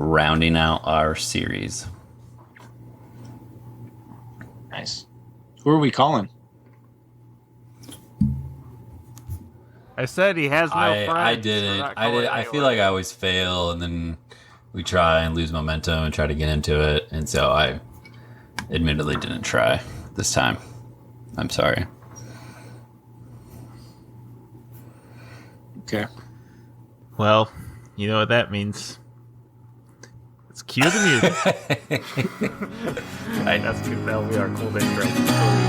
rounding out our series. Nice. Who are we calling? I said he has no friends. I didn't. I feel like I always fail, and then we try and lose momentum and try to get into it, and so I admittedly didn't try this time. I'm sorry. Okay. Well, you know what that means. Let's cue the music. Alright, that's good. That'll be our cold intro. It'll be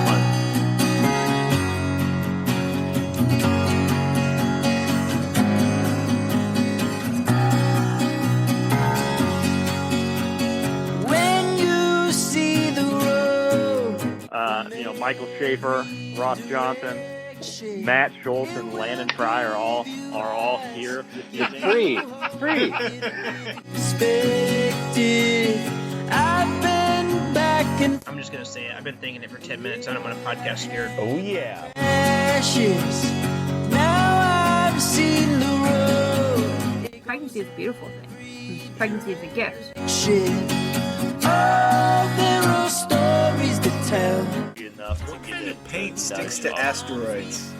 fun. When you see the road, Michael Schaefer, Ross Johnson, Matt Schultz, and Landon Fry are all here. Free. expected. I've been back in I'm just going to say it. I've been thinking it for 10 minutes. I don't want a podcast scared. Oh yeah. ashes. Now I've seen the road. Pregnancy is a beautiful thing. Pregnancy is a gift. Shit. Oh, there are stories to tell. What kind of Paint sticks to asteroids.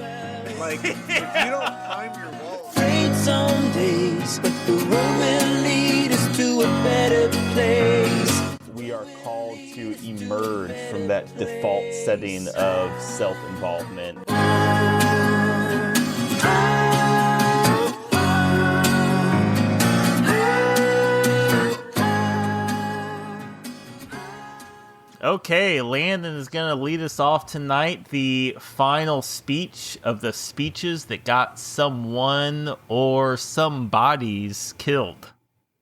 Like, if you don't time your wall. Afraid some days, but the road will lead us to a better place. We are called to emerge from that default setting of self-involvement. Okay, Landon is going to lead us off tonight. The final speech of the speeches that got someone or some bodies killed.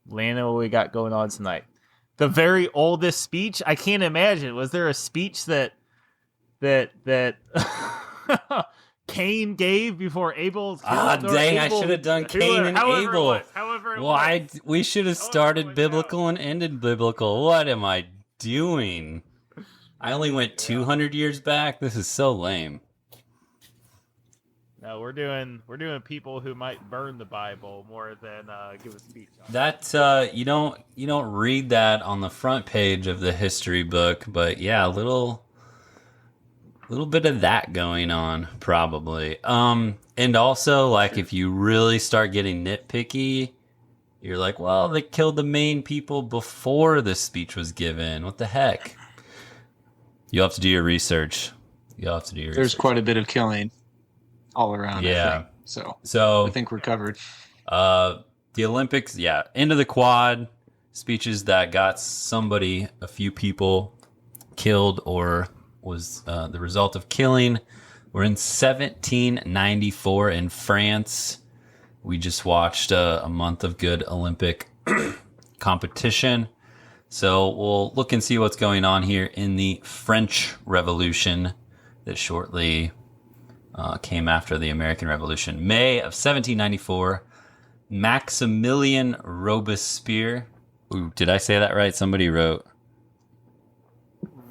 Landon, what we got going on tonight? The very oldest speech? I can't imagine. Was there a speech that Cain gave before Abel was killed? Dang, I should have done Cain and Abel. Why? We should have started biblical and ended biblical. What am I doing? I only went 200 years back. This is so lame. No, we're doing people who might burn the Bible more than give a speech on it. That you don't read that on the front page of the history book, but yeah, a little bit of that going on probably. And also, like, if you really start getting nitpicky, you're like, well, they killed the main people before the speech was given. What the heck? You'll have to do your research. There's quite a bit of killing all around. Yeah. I think. So I think we're covered. The Olympics, yeah. End of the quad. Speeches that got a few people killed or was the result of killing. We're in 1794 in France. We just watched a month of good Olympic competition. So we'll look and see what's going on here in the French Revolution that shortly came after the American Revolution. May of 1794, Maximillian Robespierre. Ooh, did I say that right? Somebody wrote.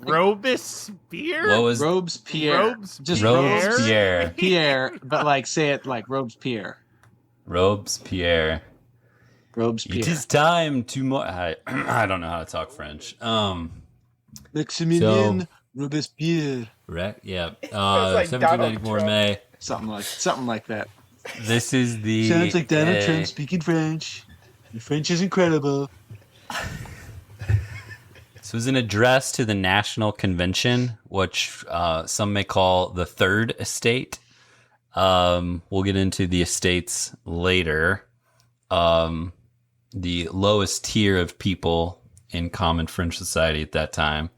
Robespierre? What was Robespierre? Just Robespierre. Pierre, but like say it like Robespierre. Robespierre. Robespierre. It is time to I don't know how to talk French. Maximillian Robespierre. Right? Yeah. 1794 May. Something like that. This is the Sounds like Donald Trump speaking French. The French is incredible. This was an address to the National Convention, which some may call the Third Estate. We'll get into the estates later. The lowest tier of people in common French society at that time.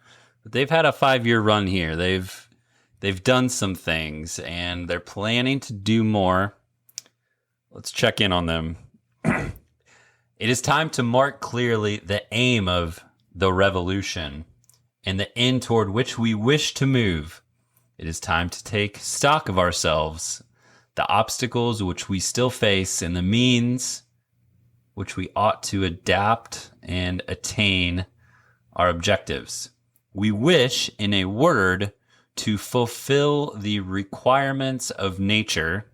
But they've had a 5-year run here. They've done some things, and they're planning to do more. Let's check in on them. It is time to mark clearly the aim of the revolution and the end toward which we wish to move. It is time to take stock of ourselves, the obstacles which we still face, and the means which we ought to adapt and attain our objectives. We wish, in a word, to fulfill the requirements of nature,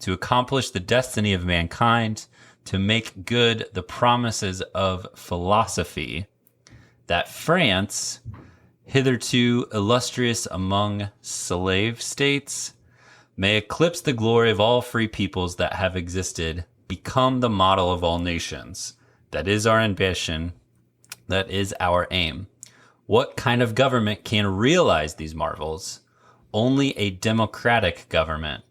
to accomplish the destiny of mankind, to make good the promises of philosophy, that France, hitherto illustrious among slave states, may eclipse the glory of all free peoples that have existed, become the model of all nations. That is our ambition. That is our aim. What kind of government can realize these marvels? Only a democratic government.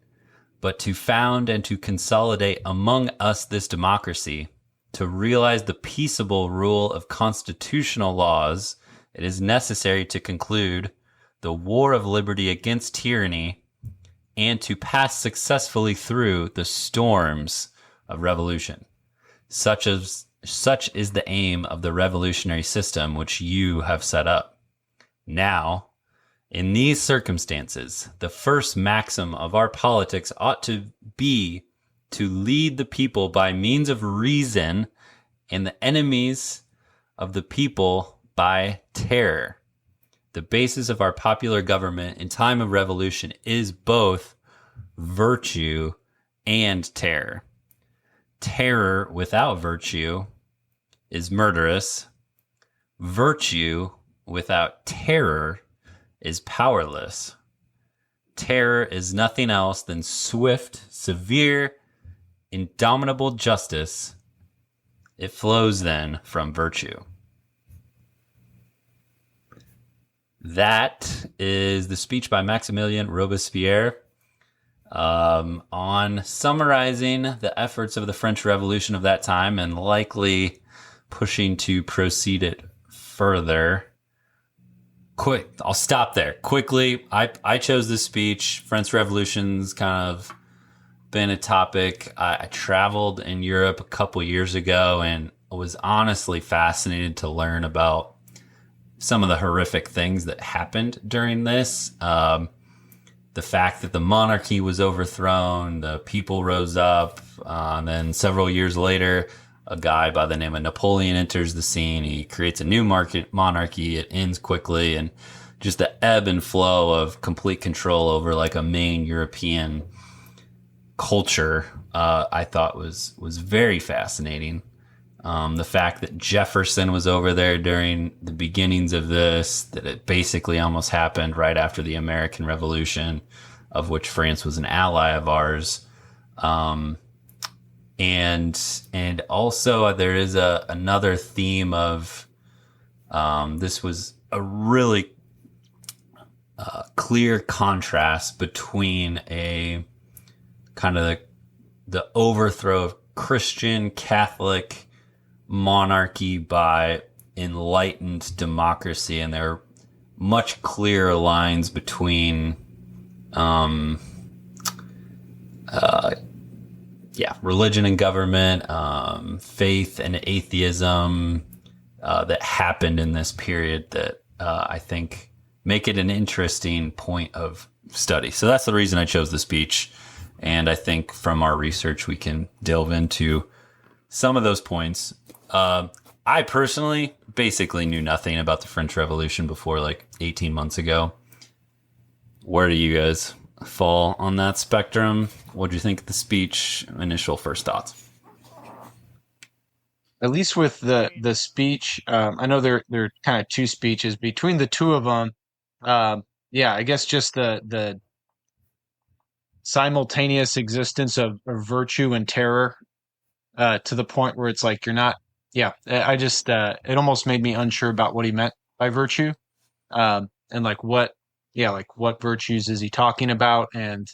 But to found and to consolidate among us this democracy, to realize the peaceable rule of constitutional laws, it is necessary to conclude the war of liberty against tyranny and to pass successfully through the storms of revolution. Such is the aim of the revolutionary system which you have set up. Now, in these circumstances, the first maxim of our politics ought to be to lead the people by means of reason and the enemies of the people by terror. The basis of our popular government in time of revolution is both virtue and terror. Terror without virtue is murderous. Virtue without terror is powerless. Terror is nothing else than swift, severe, indomitable justice. It flows then from virtue. That is the speech by Maximillian Robespierre on summarizing the efforts of the French Revolution of that time and likely pushing to proceed it further. Quick, I'll stop there. Quickly, I chose this speech. French Revolution's kind of been a topic. I traveled in Europe a couple years ago and was honestly fascinated to learn about some of the horrific things that happened during this. The fact that the monarchy was overthrown, the people rose up, and then several years later, a guy by the name of Napoleon enters the scene. He creates a new monarchy. It ends quickly, and just the ebb and flow of complete control over like a main European culture, I thought was very fascinating. The fact that Jefferson was over there during the beginnings of this, that it basically almost happened right after the American Revolution, of which France was an ally of ours. And also there is another theme of, this was a really clear contrast between a kind of the overthrow of Christian Catholic monarchy by enlightened democracy, and there are much clearer lines between religion and government, faith and atheism that happened in this period that I think make it an interesting point of study. So that's the reason I chose the speech, and I think from our research we can delve into some of those points. I personally basically knew nothing about the French Revolution before like 18 months ago. Where do you guys fall on that spectrum? What do you think of the speech? Initial first thoughts. At least with the speech, I know there are kind of two speeches. Between the two of them, I guess just the simultaneous existence of virtue and terror, to the point where it's like you're not. Yeah, I just it almost made me unsure about what he meant by virtue, and like what virtues is he talking about, and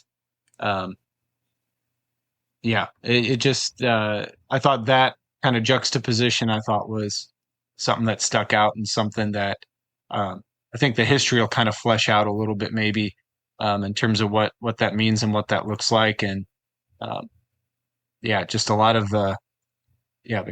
it just I thought that kind of juxtaposition I thought was something that stuck out, and something that I think the history will kind of flesh out a little bit maybe in terms of what that means and what that looks like, and just a lot of the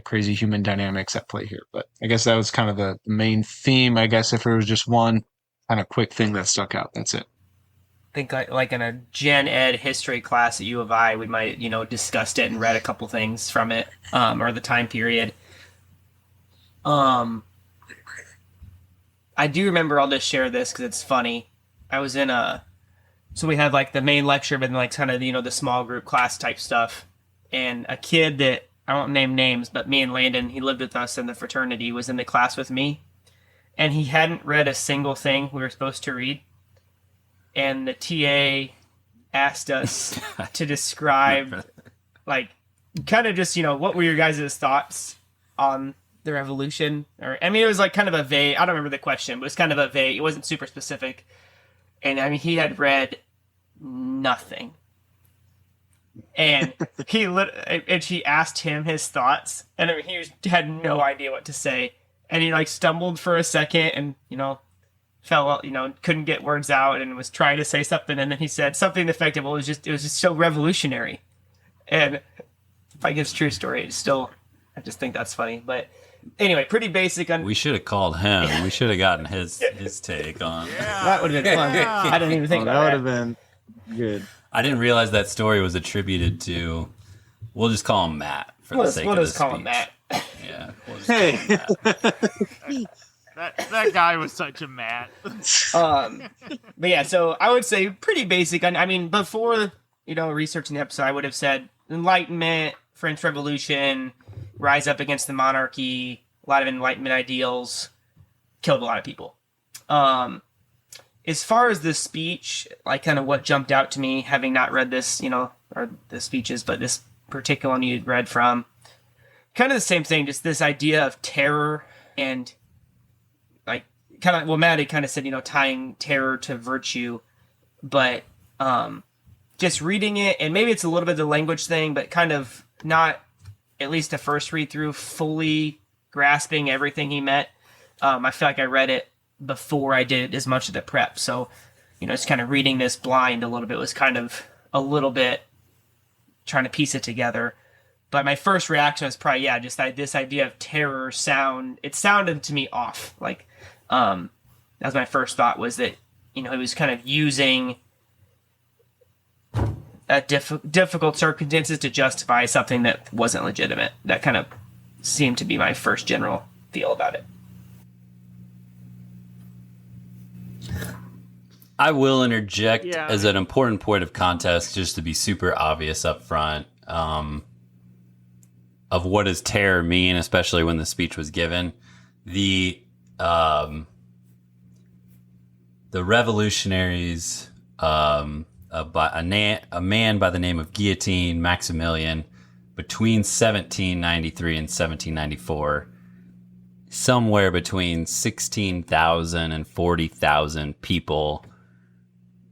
crazy human dynamics at play here. But I guess that was kind of the main theme. I guess if there was just one kind of quick thing that stuck out, that's it. I think like in a gen ed history class at U of I, we might, discussed it and read a couple things from it, or the time period. I do remember, I'll just share this because it's funny. I was in so we had like the main lecture, but then like kind of, the small group class type stuff. And a kid that I won't name names, but me and Landon, he lived with us in the fraternity, was in the class with me, and he hadn't read a single thing we were supposed to read. And the TA asked us to describe, like, kind of just, what were your guys' thoughts on the revolution? Or, I mean, it was like kind of a vague, I don't remember the question, but it was kind of a vague, it wasn't super specific. And I mean, he had read nothing. And she asked him his thoughts, and I mean, he had no idea what to say. And he like stumbled for a second and, fell, couldn't get words out and was trying to say something. And then he said something effective. Well, it was just so revolutionary. And like it's a true story. I just think that's funny. But anyway, pretty basic. We should have called him. Yeah. We should have gotten his take on. Yeah. That would have been fun. I didn't even think about that. That would have been good. I didn't realize that story was attributed to. We'll just call him Matt for the sake of this. We'll just call him Matt. Yeah. We'll just call him Matt. That guy was such a Matt. But yeah, so I would say pretty basic. I mean, before researching the episode, I would have said Enlightenment, French Revolution, rise up against the monarchy, a lot of Enlightenment ideals, killed a lot of people. As far as this speech, like kind of what jumped out to me, having not read this, or the speeches, but this particular one you read from, kind of the same thing, just this idea of terror and like kind of, well, Maddie kind of said, tying terror to virtue, but just reading it, and maybe it's a little bit of the language thing, but kind of not, at least the first read through, fully grasping everything he meant. I feel like I read it before I did as much of the prep. So, just kind of reading this blind a little bit was kind of a little bit trying to piece it together. But my first reaction was probably, just this idea of terror it sounded to me off. Like, that was my first thought, was that, he was kind of using difficult circumstances to justify something that wasn't legitimate. That kind of seemed to be my first general feel about it. I will interject as an important point of context, just to be super obvious up front, of what does terror mean, especially when the speech was given. The revolutionaries, a man by the name of Guillotine, Maximillian, between 1793 and 1794, somewhere between 16,000 and 40,000 people,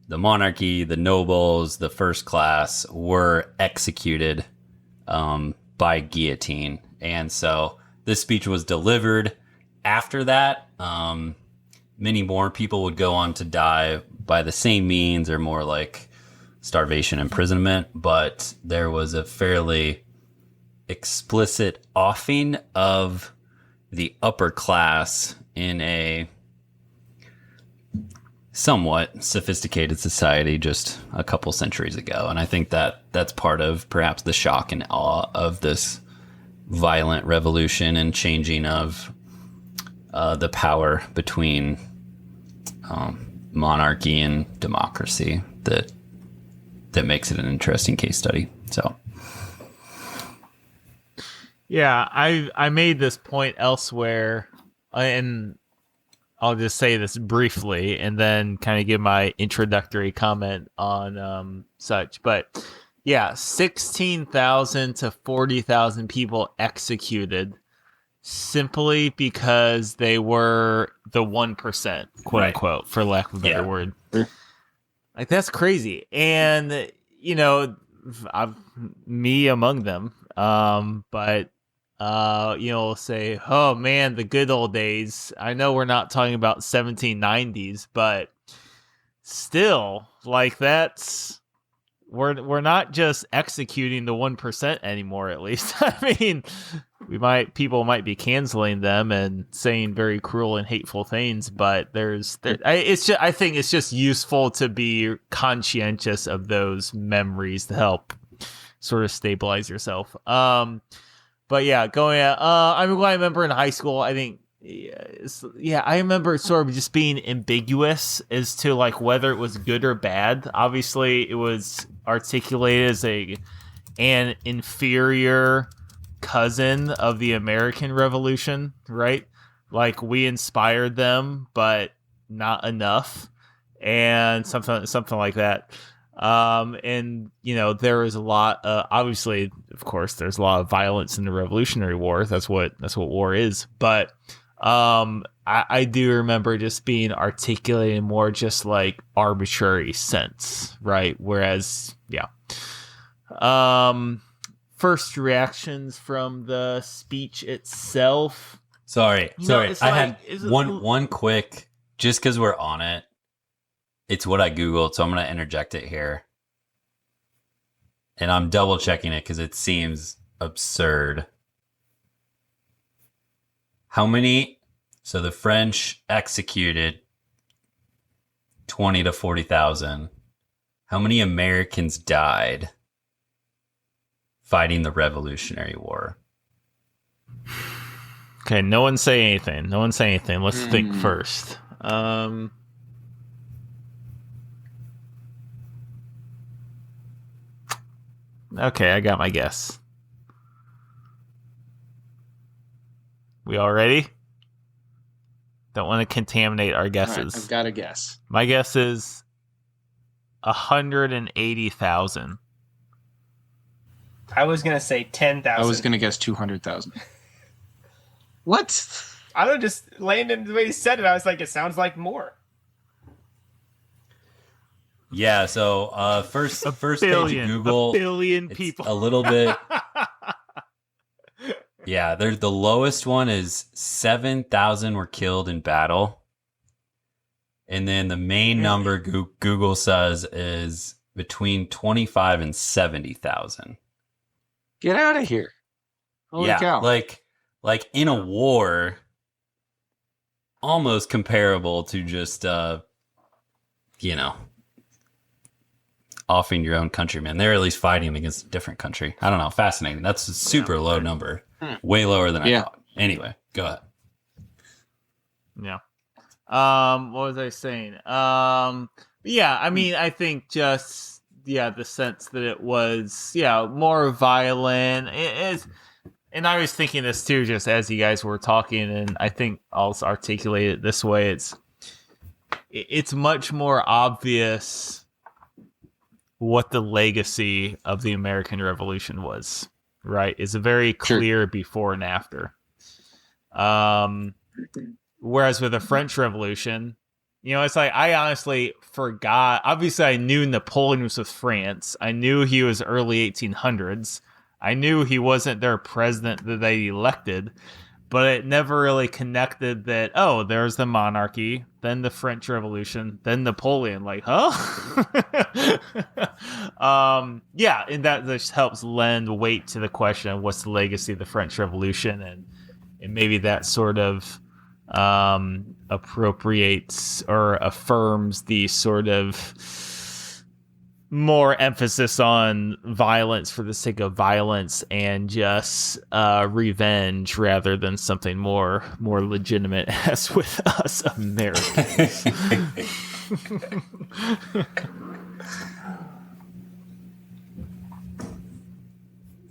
the monarchy, the nobles, the first class, were executed by guillotine. And so this speech was delivered. After that, many more people would go on to die by the same means, or more like starvation, imprisonment. But there was a fairly explicit offing of the upper class in a somewhat sophisticated society just a couple centuries ago. And I think that that's part of perhaps the shock and awe of this violent revolution and changing of the power between monarchy and democracy that makes it an interesting case study. So yeah, I made this point elsewhere, and I'll just say this briefly and then kind of give my introductory comment on such. But yeah, 16,000 to 40,000 people executed simply because they were the 1%, quote unquote, for lack of a better word. Like, that's crazy. And, me among them. But say, oh man, the good old days. I know we're not talking about 1790s, but still, like, we're not just executing the 1% anymore, at least. I mean, people might be canceling them and saying very cruel and hateful things, but I think it's just useful to be conscientious of those memories to help sort of stabilize yourself. But yeah, I remember in high school, I think, I remember it sort of just being ambiguous as to like whether it was good or bad. Obviously, it was articulated as an inferior cousin of the American Revolution, right? Like we inspired them, but not enough, and something like that. And there is a lot. Obviously, of course, there's a lot of violence in the Revolutionary War. That's what war is. But I do remember just being articulated in more just like arbitrary sense, right? Whereas, first reactions from the speech itself. Sorry. I had one quick, just because we're on it. It's what I Googled, so I'm going to interject it here. And I'm double checking it because it seems absurd. So the French executed 20 to 40,000. How many Americans died fighting the Revolutionary War? Okay, no one say anything. Let's think first. Okay, I got my guess. We all ready? Don't want to contaminate our guesses. Right, I've got a guess. My guess is 180,000. I was gonna say 10,000. I was gonna guess 200,000. What? I don't know, just Landon, the way he said it, I was like, it sounds like more. Yeah, so first page of Google, 1 billion people. A little bit. Yeah, the lowest one is 7,000 were killed in battle. And then the main number Google says is between 25 and 70,000. Get out of here. Holy cow. Like in a war, almost comparable to just, offing your own countrymen. They're at least fighting against a different country. I don't know. Fascinating. That's a super low number. Way lower than I thought. Anyway, go ahead. Yeah. What was I saying? I think just the sense that it was more violent. It is, and I was thinking this too, just as you guys were talking, and I think I'll articulate it this way. It's much more obvious what the legacy of the American Revolution was, right? It's a very clear before and after. Whereas with the French Revolution, it's like I honestly forgot. Obviously, I knew Napoleon was with France. I knew he was early 1800s. I knew he wasn't their president that they elected, but it never really connected that, there's the monarchy, then the French Revolution, then Napoleon. Like, huh? And that just helps lend weight to the question of what's the legacy of the French Revolution, and maybe that sort of appropriates or affirms the sort of more emphasis on violence for the sake of violence and just revenge rather than something more legitimate, as with us Americans.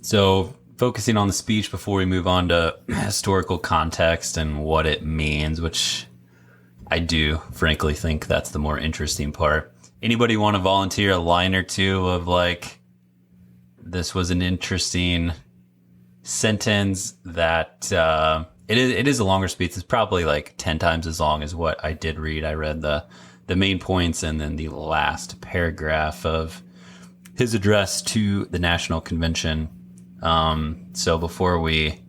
So, focusing on the speech before we move on to historical context and what it means, which I do frankly think that's the more interesting part. Anybody want to volunteer a line or two of like, this was an interesting sentence that it is a longer speech. It's probably like 10 times as long as what I did read. I read the main points and then the last paragraph of his address to the National Convention. So before we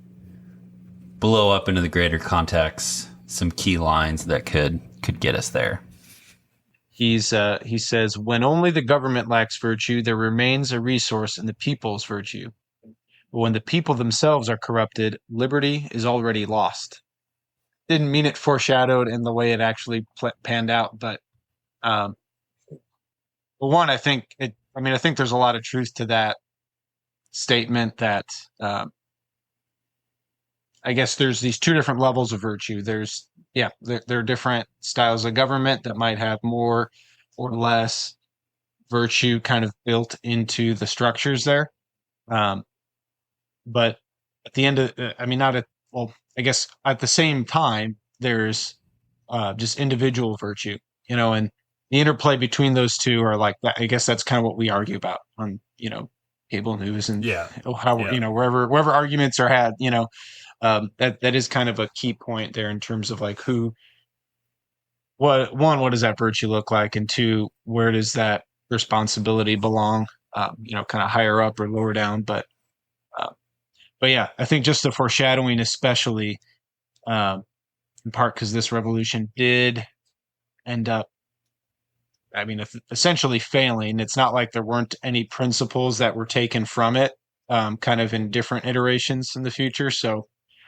blow up into the greater context, some key lines that could get us there. He says, when only the government lacks virtue, there remains a resource in the people's virtue. But when the people themselves are corrupted, liberty is already lost. Didn't mean it foreshadowed in the way it actually panned out, but one, I think there's a lot of truth to that statement that I guess there's these two different levels of virtue. There are different styles of government that might have more or less virtue kind of built into the structures there. But at the end of, I mean, not at, well, I guess at the same time, there's just individual virtue, and the interplay between those two are like that. I guess that's kind of what we argue about on, cable news and how, wherever arguments are had, that is kind of a key point there in terms of like what does that virtue look like? And two, where does that responsibility belong? Kind of higher up or lower down, but yeah, I think just the foreshadowing, especially in part because this revolution did end up, I mean, essentially failing. It's not like there weren't any principles that were taken from it, kind of in different iterations in the future. So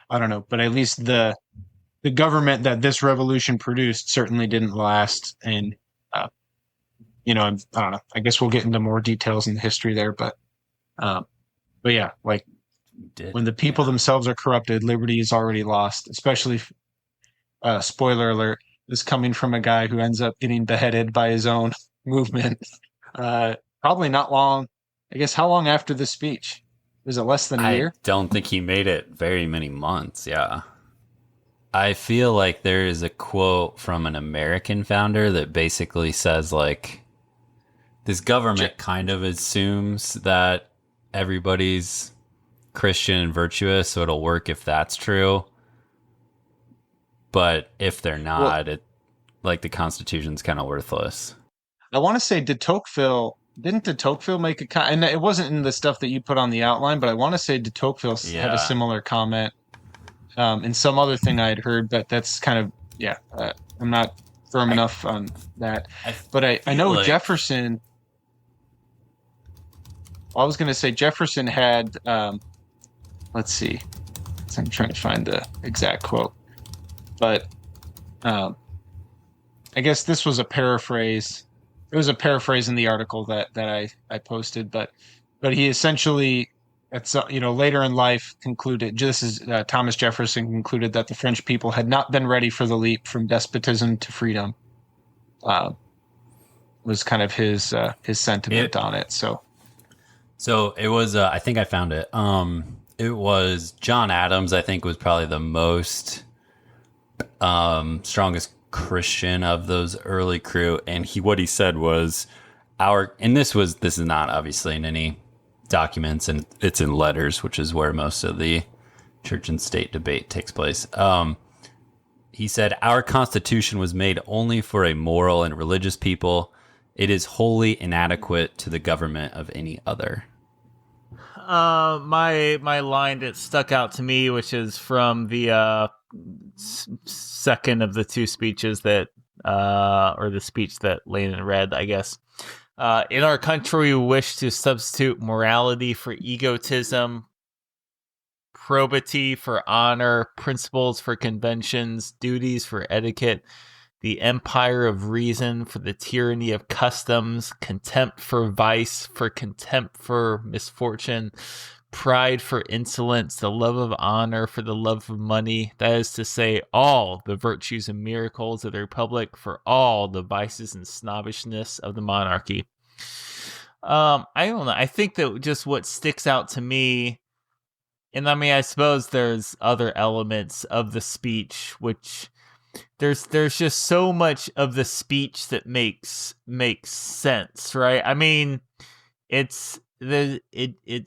I don't know, but at least the government that this revolution produced certainly didn't last. And, I don't know, I guess we'll get into more details in the history there, but yeah, like when the people themselves are corrupted, liberty is already lost, especially, spoiler alert, is coming from a guy who ends up getting beheaded by his own movement. Probably not long. I guess how long after the speech? Was it less than a year? I don't think he made it very many months. Yeah. I feel like there is a quote from an American founder that basically says like, this government kind of assumes that everybody's Christian and virtuous, so it'll work if that's true. But if they're not, the Constitution's kind of worthless. I want to say, didn't de Tocqueville make a and it wasn't in the stuff that you put on the outline, but I want to say de Tocqueville had a similar comment in some other thing I had heard, but that's kind of, I'm not firm enough on that. But I know like Jefferson, I was going to say Jefferson had, let's see, I'm trying to find the exact quote, but I guess this was a paraphrase. It was a paraphrase in the article that I posted, but he essentially, later in life concluded, just as Thomas Jefferson concluded, that the French people had not been ready for the leap from despotism to freedom. Was kind of his sentiment on it. So it was, I think I found it. It was John Adams, I think, was probably the most strongest Christian of those early crew, and what he said was this is not obviously in any documents, and it's in letters, which is where most of the church and state debate takes place. He said, our Constitution was made only for a moral and religious people. It is wholly inadequate to the government of any other. My line that stuck out to me, which is from the second of the two speeches that, or the speech that Landon read, I guess. In our country, we wish to substitute morality for egotism, probity for honor, principles for conventions, duties for etiquette, the empire of reason for the tyranny of customs, contempt for vice for contempt for misfortune, pride for insolence, the love of honor for the love of money. That is to say, all the virtues and miracles of the republic for all the vices and snobbishness of the monarchy. I don't know. I think that just what sticks out to me, and I mean, I suppose there's other elements of the speech, which there's just so much of the speech that makes sense, right? I mean, it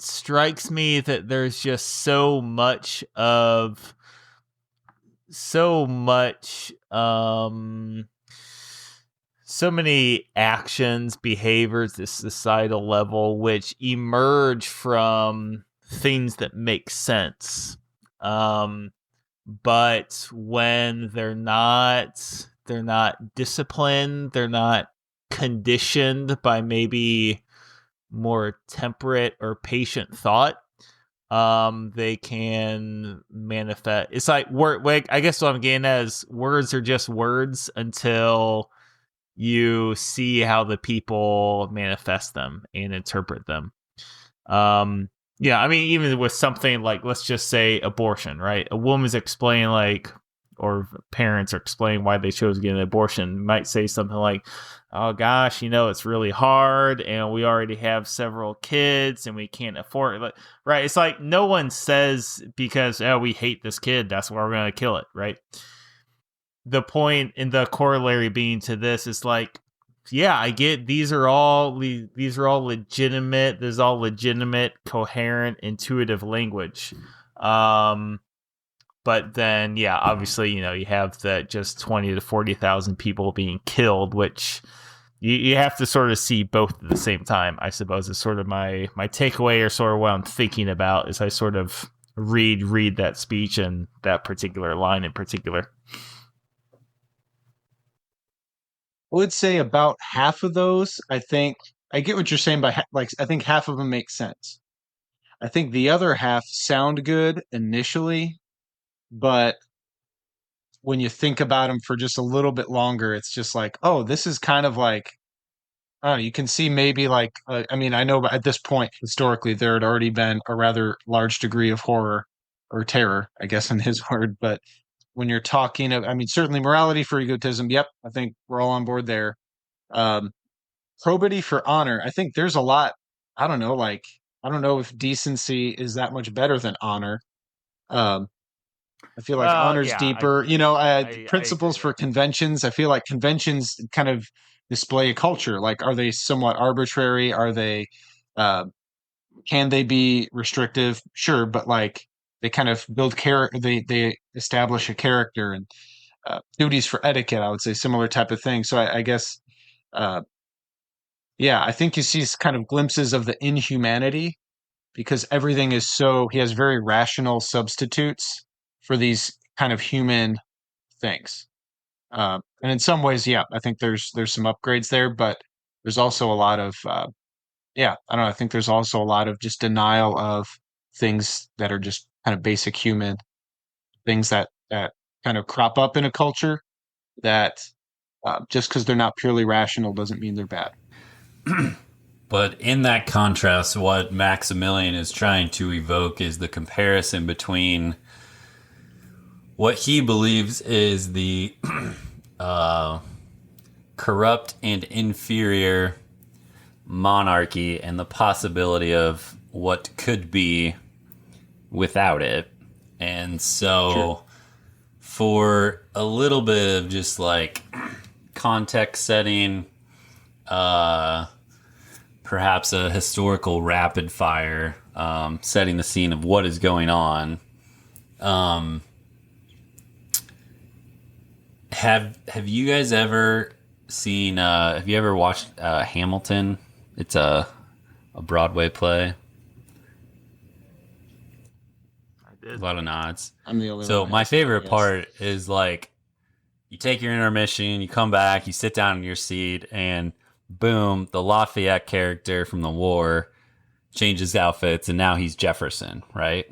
strikes me that there's just so many actions, behaviors at the societal level which emerge from things that make sense. But when they're not disciplined, they're not conditioned by maybe more temperate or patient thought, they can manifest. It's like I guess what I'm getting at is words are just words until you see how the people manifest them and interpret them. Yeah, I mean, even with something like, let's just say abortion, right? A woman's explaining like, or parents are explaining why they chose to get an abortion, might say something like, oh gosh, it's really hard and we already have several kids and we can't afford it. Right. It's like no one says because we hate this kid, that's why we're going to kill it. Right. The point in the corollary being to this is like, yeah, I get these are all legitimate. There's all legitimate, coherent, intuitive language. But then, yeah, obviously, you have the just 20 to 40,000 people being killed, which you have to sort of see both at the same time, I suppose, is sort of my takeaway, or sort of what I'm thinking about as I sort of read that speech and that particular line in particular. I would say about half of those, I think, I get what you're saying by I think half of them make sense. I think the other half sound good initially, but when you think about them for just a little bit longer, it's just like, oh, this is kind of like, I don't know, you can see maybe like, I mean, I know at this point, historically, there had already been a rather large degree of horror or terror, I guess, in his word. But when you're talking of, I mean, certainly morality for egotism, yep, I think we're all on board there. Probity for honor, I think there's a lot, I don't know, like, I don't know if decency is that much better than honor. I feel like honor's deeper. Principles for conventions. I feel like conventions kind of display a culture. Like, are they somewhat arbitrary? Are they? Can they be restrictive? Sure, but like they kind of build character. They establish a character and duties for etiquette. I would say similar type of thing. So I guess, yeah, I think you see kind of glimpses of the inhumanity because everything is so. He has very rational substitutes for these kind of human things. And in some ways, yeah, I think there's some upgrades there, but there's also a lot of, yeah, I don't know. I think there's also a lot of just denial of things that are just kind of basic human things that kind of crop up in a culture that just because they're not purely rational doesn't mean they're bad. But in that contrast, what Maximillian is trying to evoke is the comparison between what he believes is the corrupt and inferior monarchy and the possibility of what could be without it. And so sure. For a little bit of just like context setting, perhaps a historical rapid fire, setting the scene of what is going on. Have you guys ever seen? Have you ever watched Hamilton? It's a Broadway play. I did. A lot of nods. I'm the only one. So my favorite part is like you take your intermission, you come back, you sit down in your seat, and boom, the Lafayette character from the war changes outfits, and now he's Jefferson, right?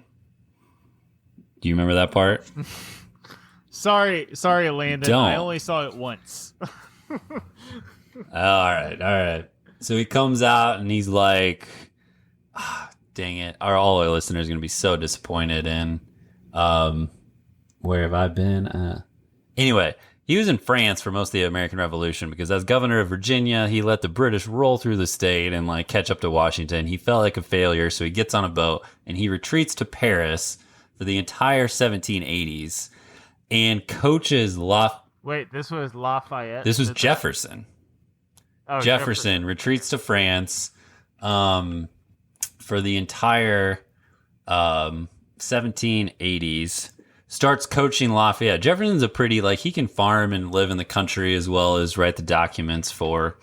Do you remember that part? Sorry, Landon. Don't. I only saw it once. All right. So he comes out and he's like, dang it. All our listeners are going to be so disappointed in where have I been? Anyway, he was in France for most of the American Revolution because as governor of Virginia, he let the British roll through the state and like catch up to Washington. He felt like a failure, so he gets on a boat and he retreats to Paris for the entire 1780s. And coaches Wait, this was Lafayette? This was Jefferson. Oh, Jefferson retreats to France for the entire 1780s. Starts coaching Lafayette. Jefferson's a pretty, like, he can farm and live in the country as well as write the documents for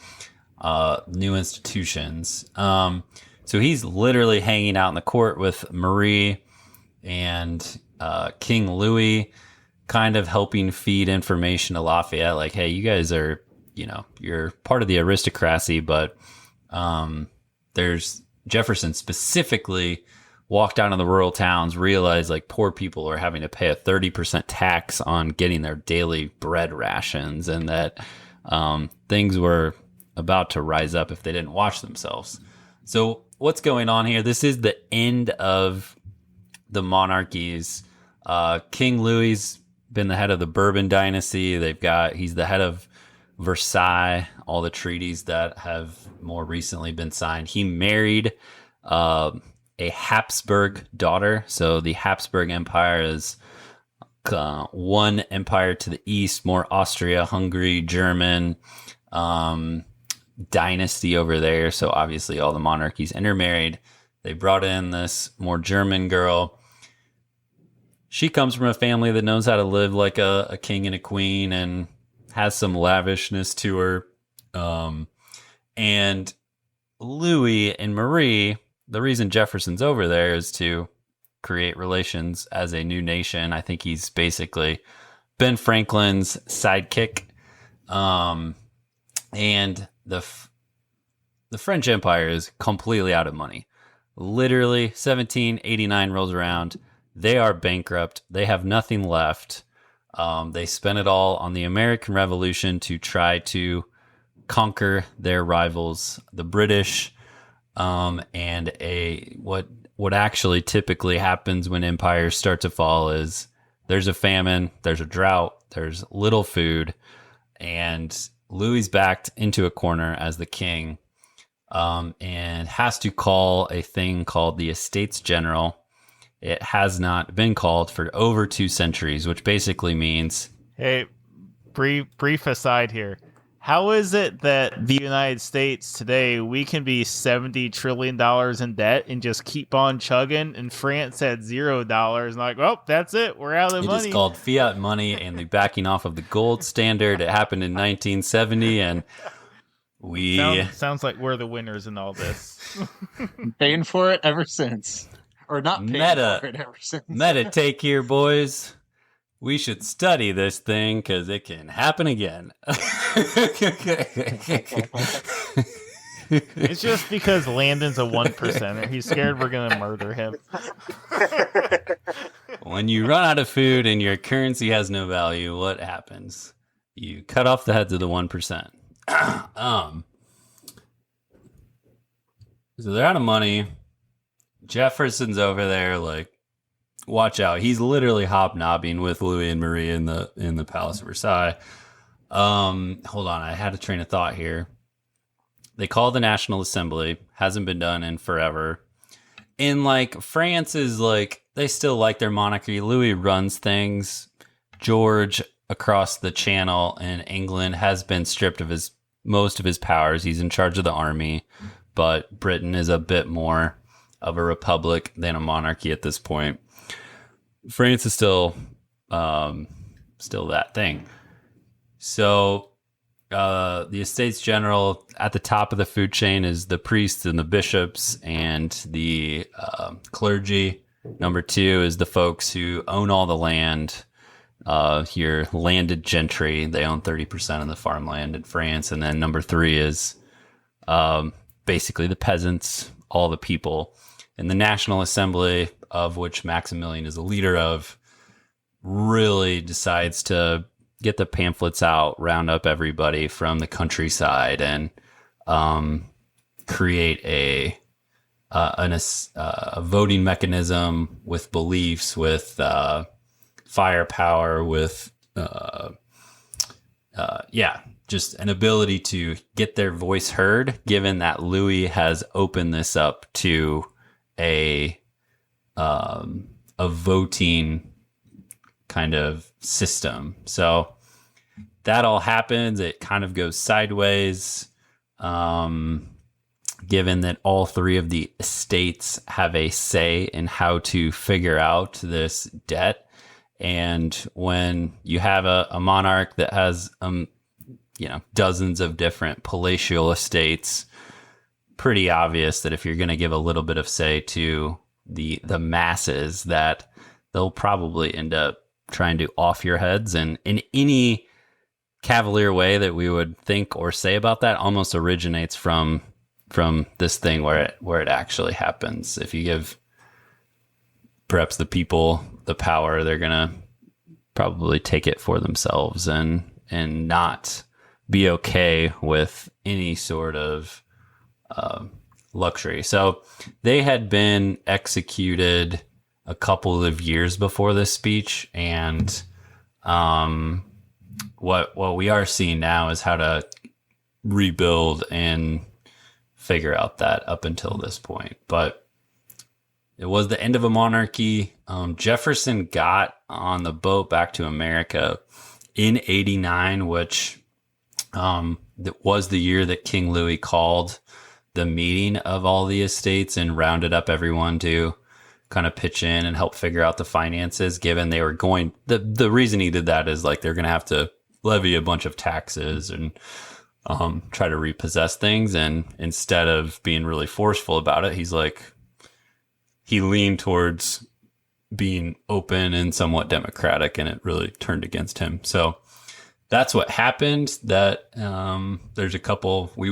new institutions. So he's literally hanging out in the court with Marie and King Louis, kind of helping feed information to Lafayette, like, hey, you guys are, you're part of the aristocracy, but there's Jefferson specifically walked down to the rural towns, realized like poor people are having to pay a 30% tax on getting their daily bread rations, and that things were about to rise up if they didn't watch themselves. So what's going on here? This is the end of the monarchies. King Louis been the head of the Bourbon dynasty. He's the head of Versailles, all the treaties that have more recently been signed. He married a Habsburg daughter. So the Habsburg Empire is one empire to the east, more Austria-Hungary, German dynasty over there. So obviously all the monarchies intermarried. They brought in this more German girl. She comes from a family that knows how to live like a king and a queen and has some lavishness to her. And Louis and Marie, the reason Jefferson's over there is to create relations as a new nation. I think he's basically Ben Franklin's sidekick. And the French Empire is completely out of money. Literally, 1789 rolls around. They are bankrupt. They have nothing left. They spent it all on the American Revolution to try to conquer their rivals, the British. And what actually typically happens when empires start to fall is there's a famine, there's a drought, there's little food, and Louis backed into a corner as the king, and has to call a thing called the Estates General. It has not been called for over 2 centuries, which basically means... Hey, brief aside here. How is it that the United States today, we can be $70 trillion in debt and just keep on chugging, and France had $0, like, well, that's it, we're out of money. It is called fiat money and the backing off of the gold standard. It happened in 1970, and we... Sounds like we're the winners in all this. Paying for it ever since. Or not paying for it ever since. Meta take here, boys. We should study this thing because it can happen again. It's just because Landon's a 1%er. He's scared we're going to murder him. When you run out of food and your currency has no value, what happens? You cut off the heads of the 1%. So they're out of money. Jefferson's over there, like, watch out. He's literally hobnobbing with Louis and Marie in the Palace of Versailles. Hold on, I had a train of thought here. They call the National Assembly. Hasn't been done in forever. In, like, France is, like, they still like their monarchy. Louis runs things. George, across the channel in England, has been stripped of most of his powers. He's in charge of the army. But Britain is a bit more of a republic than a monarchy at this point. France is still that thing. So the Estates General, at the top of the food chain is the priests and the bishops and the clergy. Number 2 is the folks who own all the land. Your landed gentry, they own 30% of the farmland in France. And then number 3 is basically the peasants, all the people. And the National Assembly, of which Maximillian is a leader of, really decides to get the pamphlets out, round up everybody from the countryside, and create a voting mechanism with beliefs, with firepower, with just an ability to get their voice heard, given that Louis has opened this up to a voting kind of system. So that all happens. It kind of goes sideways, given that all 3 of the estates have a say in how to figure out this debt. And when you have a monarch that has dozens of different palatial estates, pretty obvious that if you're going to give a little bit of say to the masses, that they'll probably end up trying to off your heads. And in any cavalier way that we would think or say about that almost originates from this thing where it actually happens. If you give perhaps the people the power, they're going to probably take it for themselves and not be okay with any sort of luxury. So they had been executed a couple of years before this speech, and What we are seeing now is how to rebuild and figure out that up until this point. But it was the end of a monarchy. Jefferson got on the boat back to America in 89, which was the year that King Louis called the meeting of all the estates and rounded up everyone to kind of pitch in and help figure out the finances, given they were going, the reason he did that is like they're going to have to levy a bunch of taxes and try to repossess things. And instead of being really forceful about it, he leaned towards being open and somewhat democratic, and it really turned against him. So that's what happened. That there's a couple, we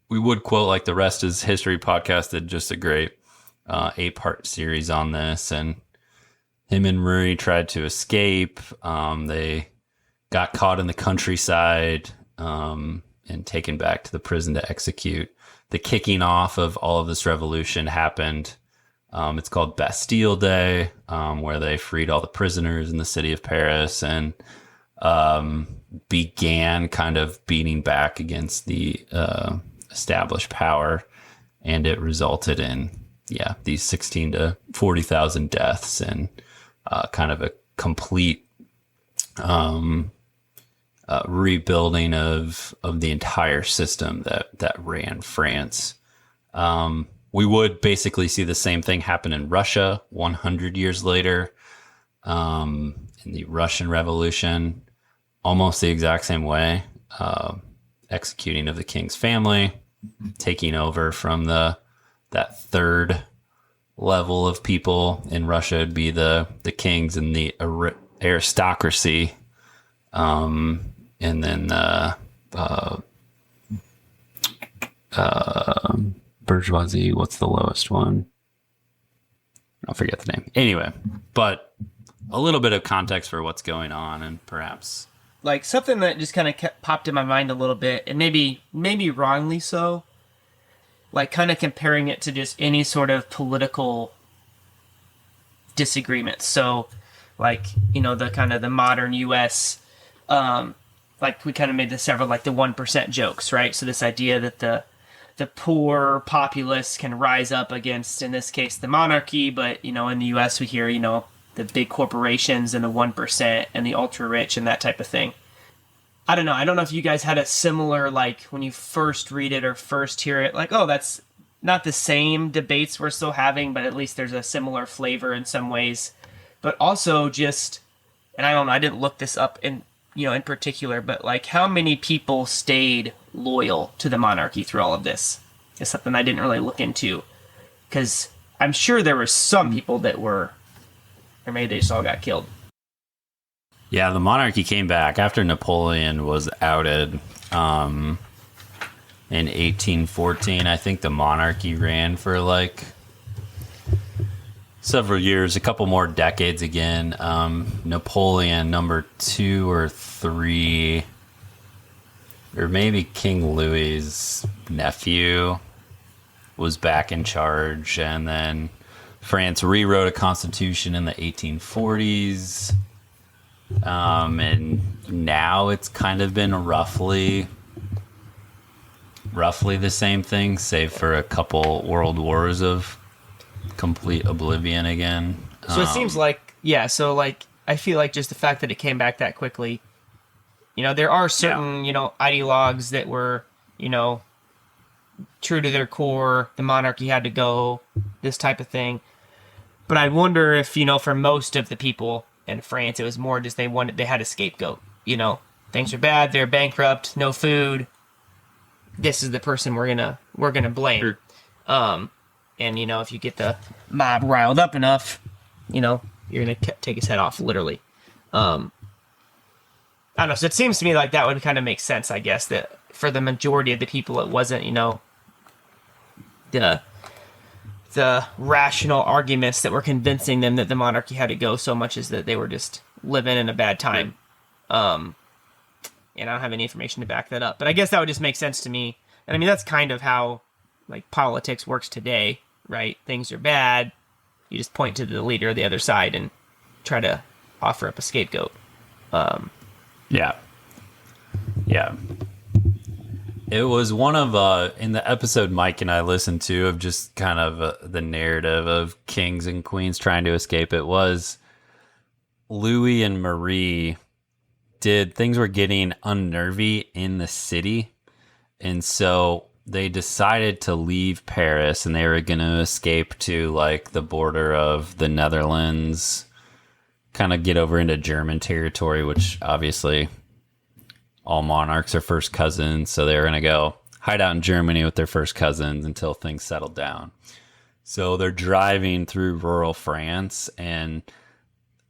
would quote, like the Rest is History podcast did just a great 8-part series on this, and him and Murray tried to escape. They got caught in the countryside and taken back to the prison to execute. The kicking off of all of this revolution happened. It's called Bastille Day, where they freed all the prisoners in the city of Paris and began kind of beating back against the established power. And it resulted in, these 16 to 40,000 deaths and kind of a complete rebuilding of the entire system that ran France. We would basically see the same thing happen in Russia 100 years later, in the Russian Revolution, almost the exact same way, executing of the king's family, taking over from that third level of people in Russia would be the kings and the aristocracy, and then bourgeoisie. What's the lowest one? I'll forget the name. Anyway, but a little bit of context for what's going on, and perhaps like something that just kind of popped in my mind a little bit, and maybe wrongly so, like kind of comparing it to just any sort of political disagreements. So like, the kind of the modern US, like we kind of made several like the 1% jokes, right? So this idea that the poor populace can rise up against, in this case, the monarchy, but in the US we hear, the big corporations and the 1% and the ultra rich and that type of thing. I don't know if you guys had a similar, like when you first read it or first hear it, like, oh, that's not the same debates we're still having, but at least there's a similar flavor in some ways. But also just, and I don't know, I didn't look this up in particular, but like how many people stayed loyal to the monarchy through all of this is something I didn't really look into, because I'm sure there were some people that were, or maybe they just all got killed. Yeah, the monarchy came back after Napoleon was outed in 1814. I think the monarchy ran for like several years, a couple more decades again. Napoleon, number 2 or 3, or maybe King Louis's nephew, was back in charge, and then France rewrote a constitution in the 1840s. And now it's kind of been roughly the same thing, save for a couple world wars of complete oblivion again. So it seems like, so like, I feel like just the fact that it came back that quickly, there are certain, ideologues that were, true to their core, the monarchy had to go, this type of thing. But I wonder if, for most of the people in France, it was more just they had a scapegoat. Things are bad, they're bankrupt, no food. This is the person we're gonna blame. Sure. And if you get the mob riled up enough, you're gonna take his head off, literally. I don't know. So it seems to me like that would kind of make sense, I guess, that for the majority of the people, it wasn't, the rational arguments that were convincing them that the monarchy had to go, so much as that they were just living in a bad time. And I don't have any information to back that up, but I guess that would just make sense to me. And I mean, that's kind of how like politics works today, right? Things are bad. You just point to the leader of the other side and try to offer up a scapegoat. Yeah. It was one of, in the episode Mike and I listened to of just kind of the narrative of kings and queens trying to escape, it was Louis and Marie things were getting unnervy in the city. And so they decided to leave Paris and they were going to escape to like the border of the Netherlands, kind of get over into German territory, which obviously all monarchs are first cousins, so they were going to go hide out in Germany with their first cousins until things settled down. So they're driving through rural France, and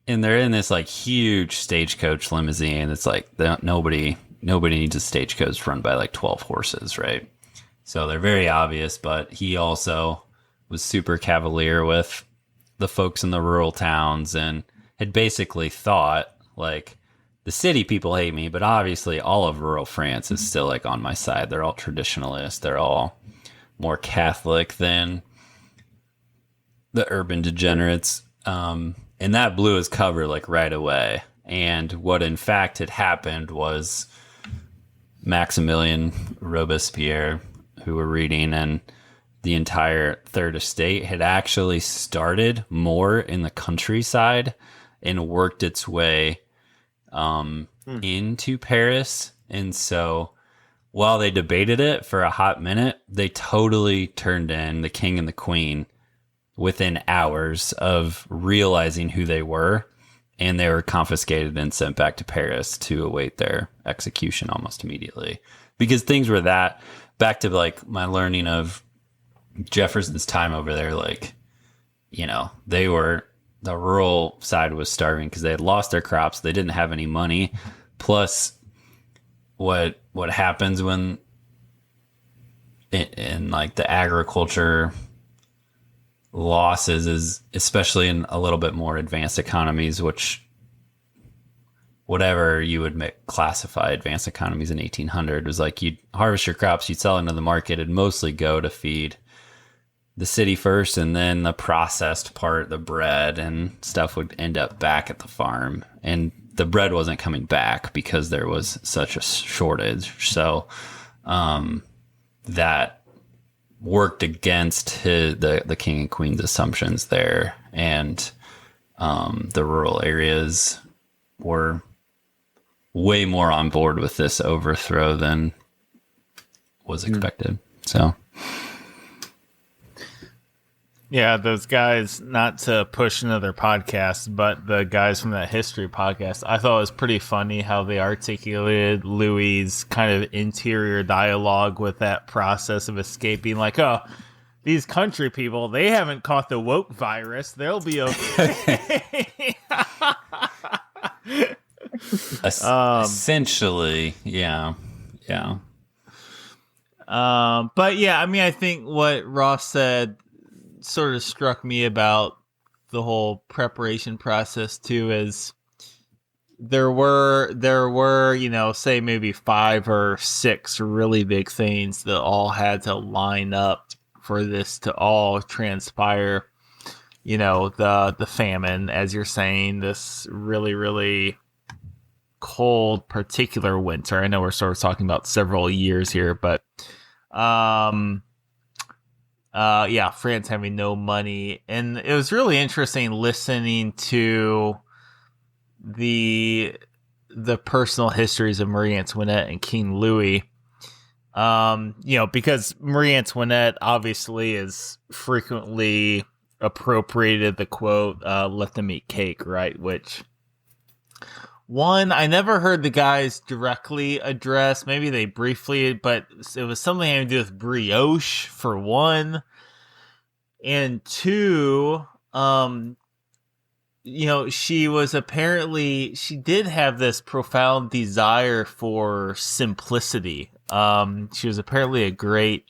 they're in this like huge stagecoach limousine. It's like nobody needs a stagecoach run by like 12 horses, right? So they're very obvious, but he also was super cavalier with the folks in the rural towns and had basically thought like, the city people hate me, but obviously all of rural France is still like on my side. They're all traditionalists. They're all more Catholic than the urban degenerates. And that blew his cover like right away. And what in fact had happened was Maximillian, Robespierre, who we're reading, and the entire Third Estate had actually started more in the countryside and worked its way into Paris. And so while they debated it for a hot minute, they totally turned in the king and the queen within hours of realizing who they were, and they were confiscated and sent back to Paris to await their execution almost immediately, because things were that back to like my learning of Jefferson's time over there. Like, you know, the rural side was starving because they had lost their crops. They didn't have any money. Plus, what happens when in like the agriculture losses is, especially in a little bit more advanced economies, which whatever you would classify advanced economies in 1800 was like, you'd harvest your crops, you'd sell into the market, it'd mostly go to feed the city first, and then the processed part, the bread and stuff, would end up back at the farm. And the bread wasn't coming back because there was such a shortage. So that worked against the king and queen's assumptions there. And the rural areas were way more on board with this overthrow than was expected. So... Yeah, those guys, not to push another podcast, but the guys from that history podcast, I thought it was pretty funny how they articulated Louis' kind of interior dialogue with that process of escaping. Like, oh, these country people, they haven't caught the woke virus. They'll be okay. Essentially, yeah. But yeah, I mean, I think what Ross said sort of struck me about the whole preparation process too is there were, you know, say maybe 5 or 6 really big things that all had to line up for this to all transpire. You know, the famine, as you're saying, this really, really cold particular winter. I know we're sort of talking about several years here, but yeah, France having no money. And it was really interesting listening to the personal histories of Marie Antoinette and King Louis. You know, because Marie Antoinette obviously is frequently appropriated the quote, let them eat cake, right? Which, one, I never heard the guys directly address. Maybe they briefly, but it was something having to do with brioche, for one. And two, you know, she did have this profound desire for simplicity. She was apparently a great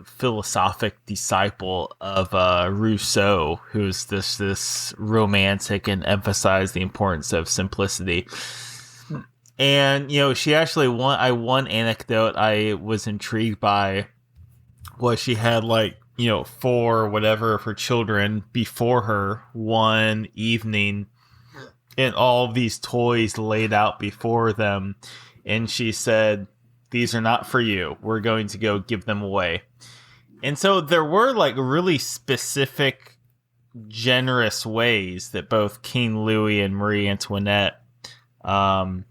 philosophic disciple of Rousseau, who's this romantic and emphasized the importance of simplicity. And, you know, she actually one anecdote I was intrigued by was she had, like, you know, 4 whatever of her children before her one evening, and all of these toys laid out before them. And she said, "These are not for you. We're going to go give them away." And so there were like really specific, generous ways that both King Louis and Marie Antoinette, serve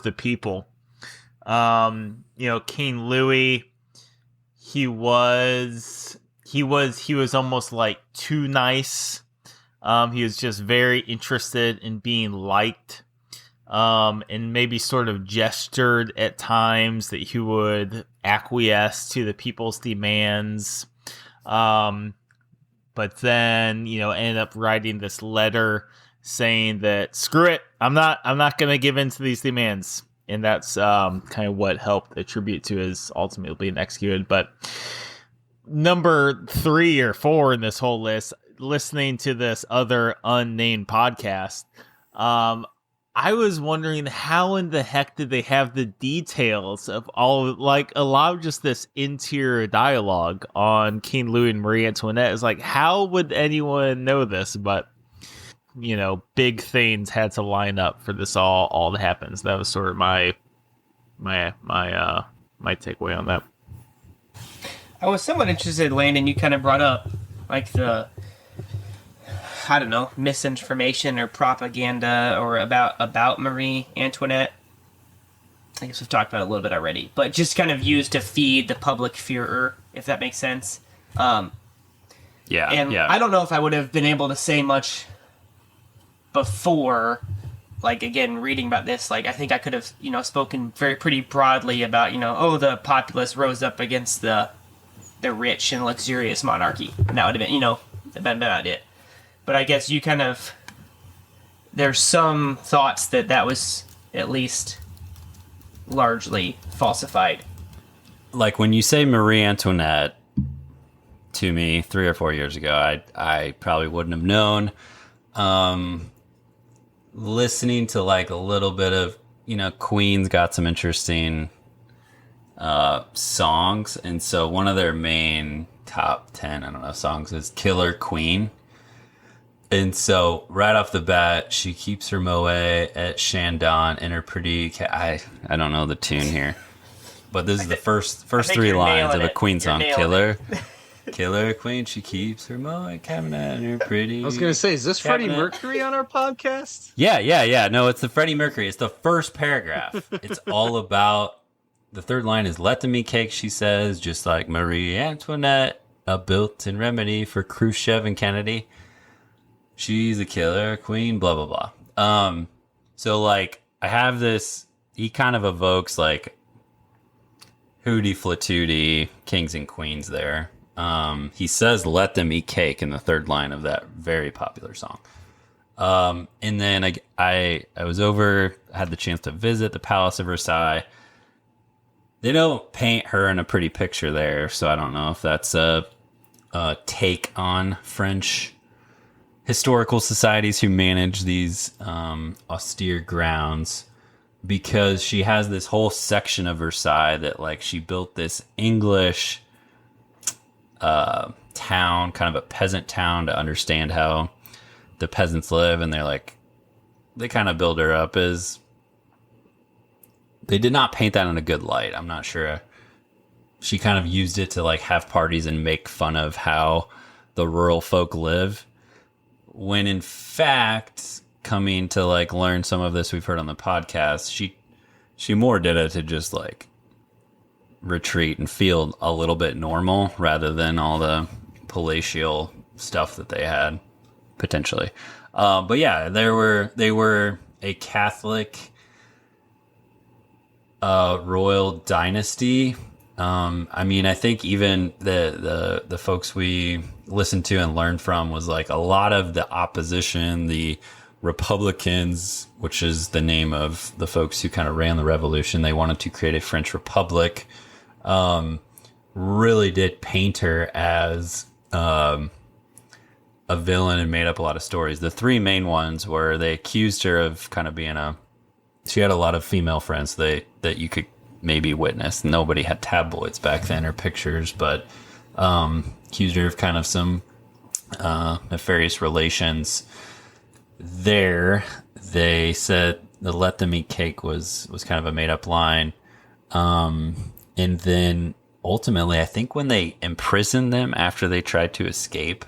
the people. King Louis, he was almost like too nice. He was just very interested in being liked, and maybe sort of gestured at times that he would acquiesce to the people's demands. But then, ended up writing this letter saying that, screw it, I'm not going to give in to these demands. And that's kind of what helped attribute to his ultimately being executed. But number 3 or 4 in this whole list, listening to this other unnamed podcast, I was wondering how in the heck did they have the details of all, like, a lot of just this interior dialogue on King Louis and Marie Antoinette. It's like, how would anyone know this? But, big things had to line up for this all to happen. So that was sort of my takeaway on that. I was somewhat interested, Landon, you kind of brought up, like, the, I don't know, misinformation or propaganda or about Marie Antoinette. I guess we've talked about it a little bit already, but just kind of used to feed the public furor, if that makes sense. I don't know if I would have been able to say much before, like, again, reading about this. Like, I think I could have, spoken pretty broadly about, the populace rose up against the rich and luxurious monarchy. And that would have been, about it. But I guess you kind of, there's some thoughts that was at least largely falsified. Like, when you say Marie Antoinette to me 3 or 4 years ago, I probably wouldn't have known. Listening to, like, a little bit of, Queen's got some interesting songs. And so one of their main top 10, songs is Killer Queen. And so right off the bat, she keeps her moe at Shandon in her pretty... I don't know the tune here. But this is the first 3 lines of a Queen song. Killer Queen, she keeps her moe cabinet in her pretty... I was going to say, is this cabinet. Freddie Mercury on our podcast? Yeah. No, it's the Freddie Mercury. It's the first paragraph. It's all about... The 3rd line is, "Let them eat cake," she says, just like Marie Antoinette, a built-in remedy for Khrushchev and Kennedy. She's a killer queen, blah, blah, blah. So, like, I have this... He kind of evokes, like, Hootie Flatootie, kings and queens there. He says, "Let them eat cake" in the 3rd line of that very popular song. And then I was over, had the chance to visit the Palace of Versailles. They don't paint her in a pretty picture there, so I don't know if that's a take on French historical societies who manage these austere grounds, because she has this whole section of Versailles that, like, she built this English town, kind of a peasant town, to understand how the peasants live, and they kind of build her up as... They did not paint that in a good light. I'm not sure. She kind of used it to, like, have parties and make fun of how the rural folk live, when in fact, coming to, like, learn some of this we've heard on the podcast, she more did it to just, like, retreat and feel a little bit normal rather than all the palatial stuff that they had, potentially. But yeah, they were a Catholic royal dynasty. I think even the folks we listened to and learned from was, like, a lot of the opposition, the Republicans, which is the name of the folks who kind of ran the revolution. They wanted to create a French Republic. Really did paint her as a villain and made up a lot of stories. The 3 main ones were they accused her of kind of being she had a lot of female friends that you could maybe witness. Nobody had tabloids back then or pictures, but accused her of kind of some nefarious relations. there, they said the "let them eat cake" was kind of a made up line. And then ultimately, I think when they imprisoned them after they tried to escape,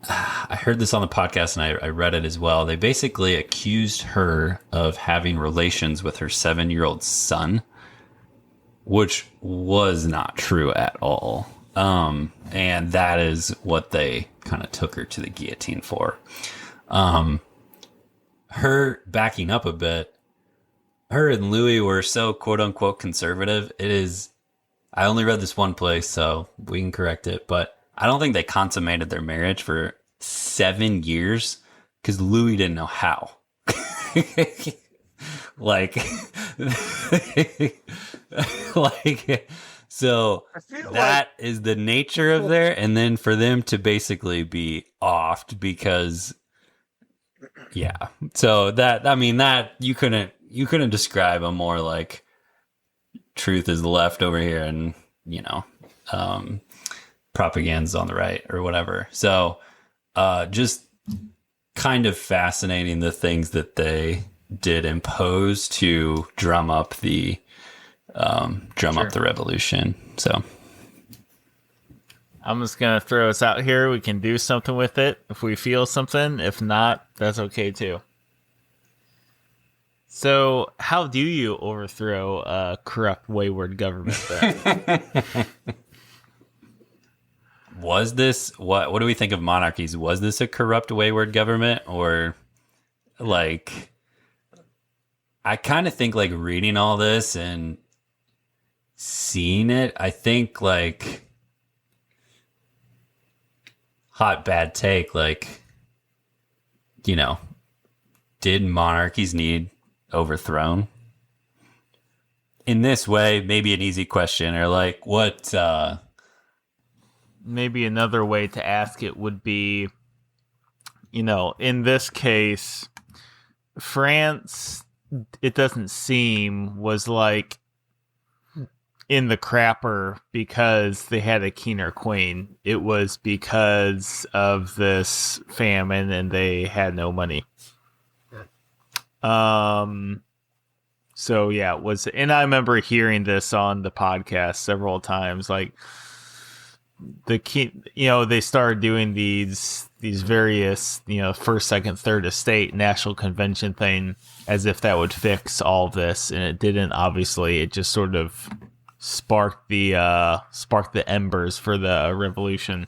I heard this on the podcast and I read it as well. They basically accused her of having relations with her 7-year-old son, which was not true at all. And that is what they kind of took her to the guillotine for. Her backing up a bit, her and Louis were so quote unquote conservative. I only read this one place, so we can correct it, but I don't think they consummated their marriage for 7 years because Louis didn't know how. like, so that is the nature of there. And then for them to basically be offed because, yeah. So that you couldn't describe a more like truth is left over here and, propaganda's on the right or whatever. So, just kind of fascinating the things that they did impose to drum up the revolution. So I'm just gonna throw us out here. We can do something with it if we feel something. If not, that's okay too. So, how do you overthrow a corrupt, wayward government then? Was this what do we think of monarchies? Was this a corrupt, wayward government, or like? I kind of think like reading all this and seeing it, I think like hot bad take, like, did monarchies need overthrown? In this way, maybe an easy question, or like what maybe another way to ask it would be, in this case, France, it doesn't seem, was like in the crapper because they had a king or queen. It was because of this famine and they had no money. So yeah, it was, and I remember hearing this on the podcast several times, like the king, they started doing these various, first, second, third estate national convention thing as if that would fix all this, and it didn't. Obviously, it just sort of sparked the embers for the revolution.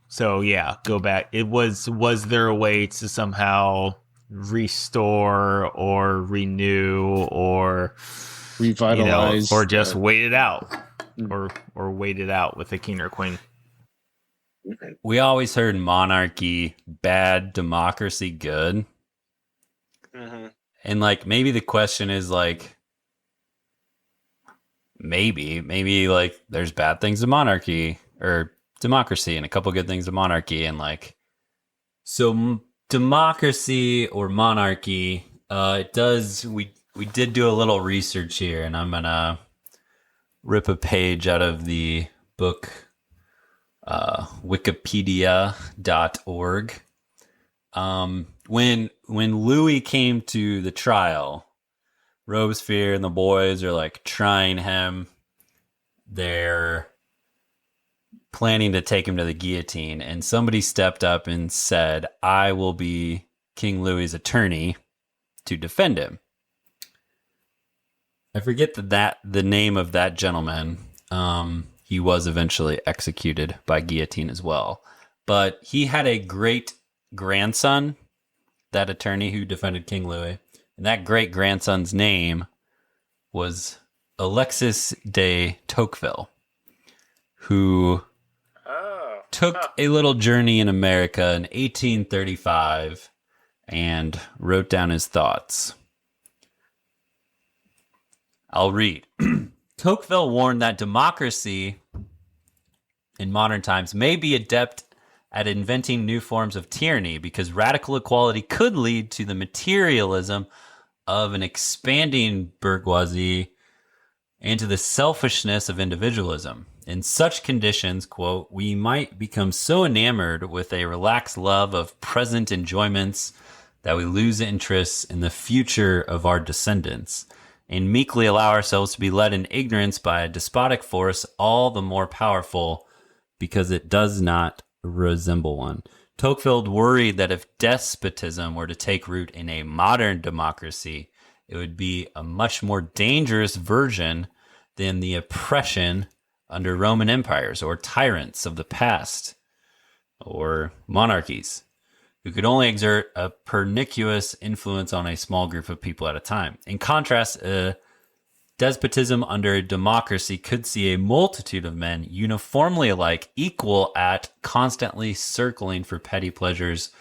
So yeah, go back. Was there a way to somehow restore or renew or revitalize, or just wait it out, or wait it out with a king or queen? We always heard monarchy bad, democracy good. Mm-hmm. And like maybe the question is like maybe like there's bad things to monarchy or democracy and a couple good things to monarchy, and like so democracy or monarchy, it does, we did do a little research here, and I'm gonna rip a page out of the book wikipedia.org. When Louis came to the trial, Robespierre and the boys are like trying him. They're planning to take him to the guillotine, and somebody stepped up and said, I will be King Louis's attorney to defend him. I forget the name of that gentleman. He was eventually executed by guillotine as well. But he had a great grandson, that attorney who defended King Louis. And that great grandson's name was Alexis de Tocqueville, who took a little journey in America in 1835 and wrote down his thoughts. I'll read. Tocqueville warned that democracy in modern times may be adept at inventing new forms of tyranny because radical equality could lead to the materialism of an expanding bourgeoisie and to the selfishness of individualism. In such conditions, quote, we might become so enamored with a relaxed love of present enjoyments that we lose interest in the future of our descendants and meekly allow ourselves to be led in ignorance by a despotic force all the more powerful because it does not resemble one. Tocqueville worried that if despotism were to take root in a modern democracy, it would be a much more dangerous version than the oppression under Roman empires or tyrants of the past or monarchies who could only exert a pernicious influence on a small group of people at a time. In contrast, despotism under a democracy could see a multitude of men uniformly alike, equal at constantly circling for petty pleasures,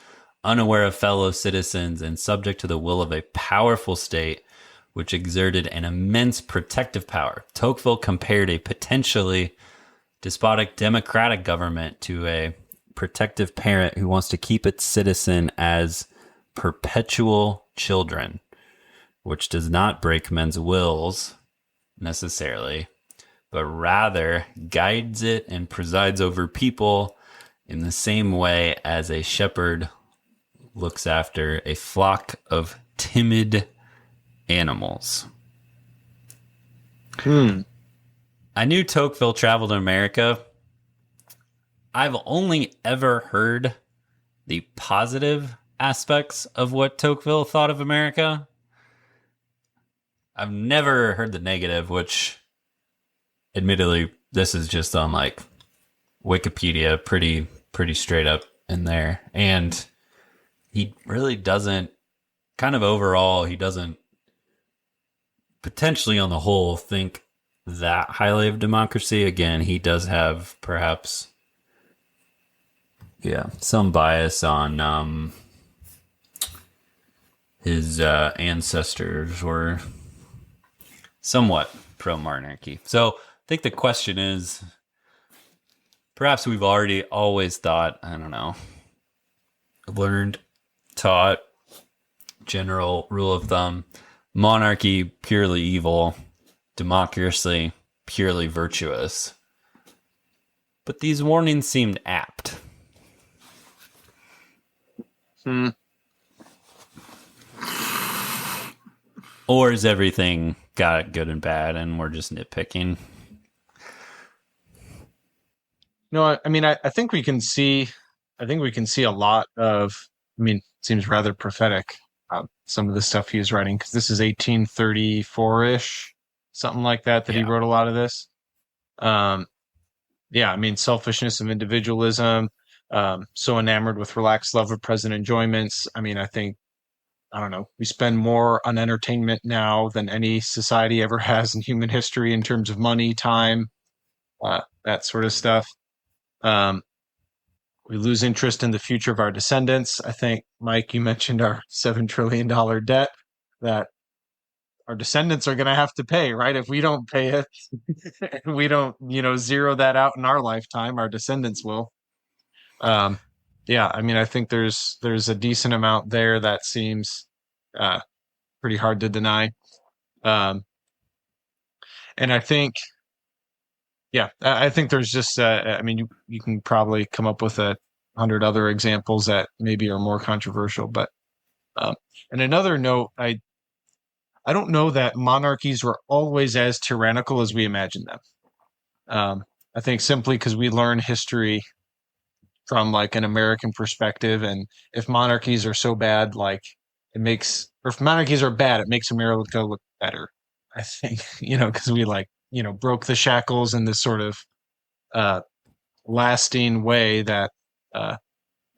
unaware of fellow citizens, and subject to the will of a powerful state which exerted an immense protective power. Tocqueville compared a potentially despotic democratic government to a protective parent who wants to keep its citizen as perpetual children, which does not break men's wills necessarily, but rather guides it and presides over people in the same way as a shepherd looks after a flock of timid animals. I knew Tocqueville traveled in America. I've only ever heard the positive aspects of what Tocqueville thought of America. I've never heard the negative, which admittedly, this is just on like Wikipedia, pretty straight up in there. And he really doesn't, kind of overall, he doesn't potentially on the whole think that highly of democracy. Again, he does have perhaps, some bias on his ancestors were somewhat pro-monarchy. So I think the question is, perhaps we've already always thought, I don't know, learned, taught, general rule of thumb, monarchy purely evil, democracy purely virtuous. But these warnings seemed apt. Or is everything got it good and bad and we're just nitpicking? No, I mean, I think we can see a lot of, it seems rather prophetic, some of the stuff he was writing, because this is 1834-ish, something like that he wrote a lot of this. Selfishness of individualism, so enamored with relaxed love of present enjoyments. I don't know, we spend more on entertainment now than any society ever has in human history in terms of money, time, that sort of stuff. We lose interest in the future of our descendants. I think, Mike, you mentioned our $7 trillion debt that our descendants are going to have to pay, right? If we don't pay it, and we don't, zero that out in our lifetime, our descendants will. I think there's a decent amount there that seems pretty hard to deny. And I think, I think there's just, you can probably come up with 100 other examples that maybe are more controversial. But, and another note, I don't know that monarchies were always as tyrannical as we imagine them. I think simply because we learn history from like an American perspective, and if monarchies are so bad, if monarchies are bad, it makes America look better. I think, because we broke the shackles in this sort of lasting way that the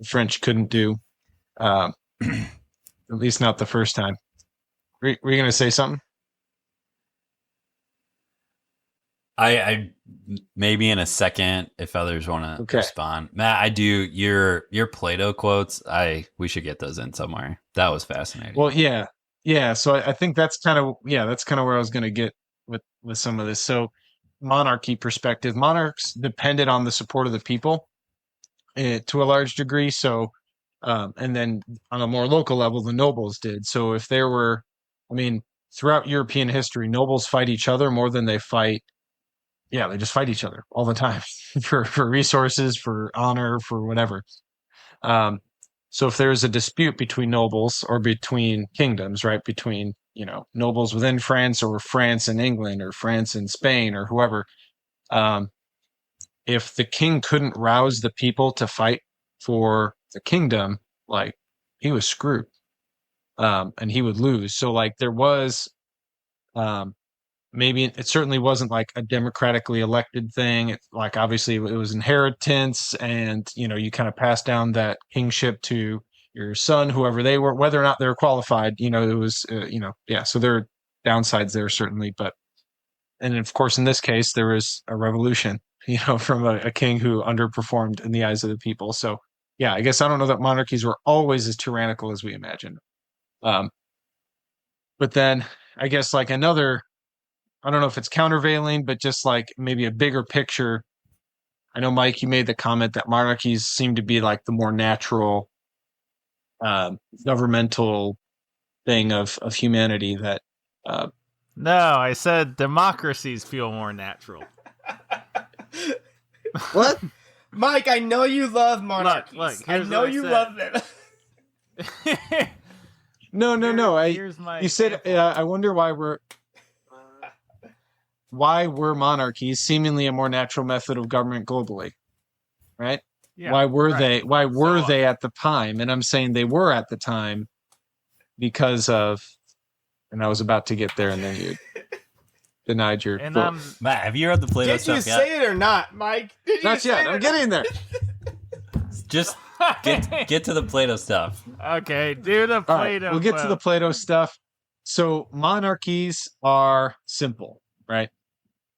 French couldn't do, at least not the first time. Were you going to say something? I maybe in a second if others want to respond. Matt, I do your Plato quotes. We should get those in somewhere. That was fascinating. Well, yeah. So I think that's kind of where I was going to get with some of this. So monarchy perspective, monarchs depended on the support of the people to a large degree. So, and then on a more local level, the nobles did. So if there were, throughout European history, nobles fight each other more than they fight they just fight each other all the time for resources, for honor, for whatever. So if there's a dispute between nobles or between kingdoms, right, between nobles within France or France and England or France and Spain or whoever, if the king couldn't rouse the people to fight for the kingdom, like, he was screwed, and he would lose. So like there was, maybe it certainly wasn't like a democratically elected thing. Like obviously it was inheritance, and you kind of pass down that kingship to your son, whoever they were, whether or not they're qualified. It was yeah. So there are downsides there certainly, and of course in this case there was a revolution, from a king who underperformed in the eyes of the people. So yeah, I guess I don't know that monarchies were always as tyrannical as we imagine. But then I guess like another, I don't know if it's countervailing, but just like maybe a bigger picture. I know, Mike, you made the comment that monarchies seem to be like the more natural governmental thing of humanity that. No, I said democracies feel more natural. What? Mike, I know you love monarchies. Look, I know you love them. No. You said, I wonder why were monarchies seemingly a more natural method of government globally, right? Yeah, why were right. they at the time? And I'm saying they were at the time because of, and I was about to get there, and then you denied your. And Matt, have you read the Plato Did you stuff yet? say it or not, Mike? Not yet. I'm getting there. Just get to the Plato stuff. Okay, do the Plato. All right, we'll get to the Plato stuff. So monarchies are simple, right?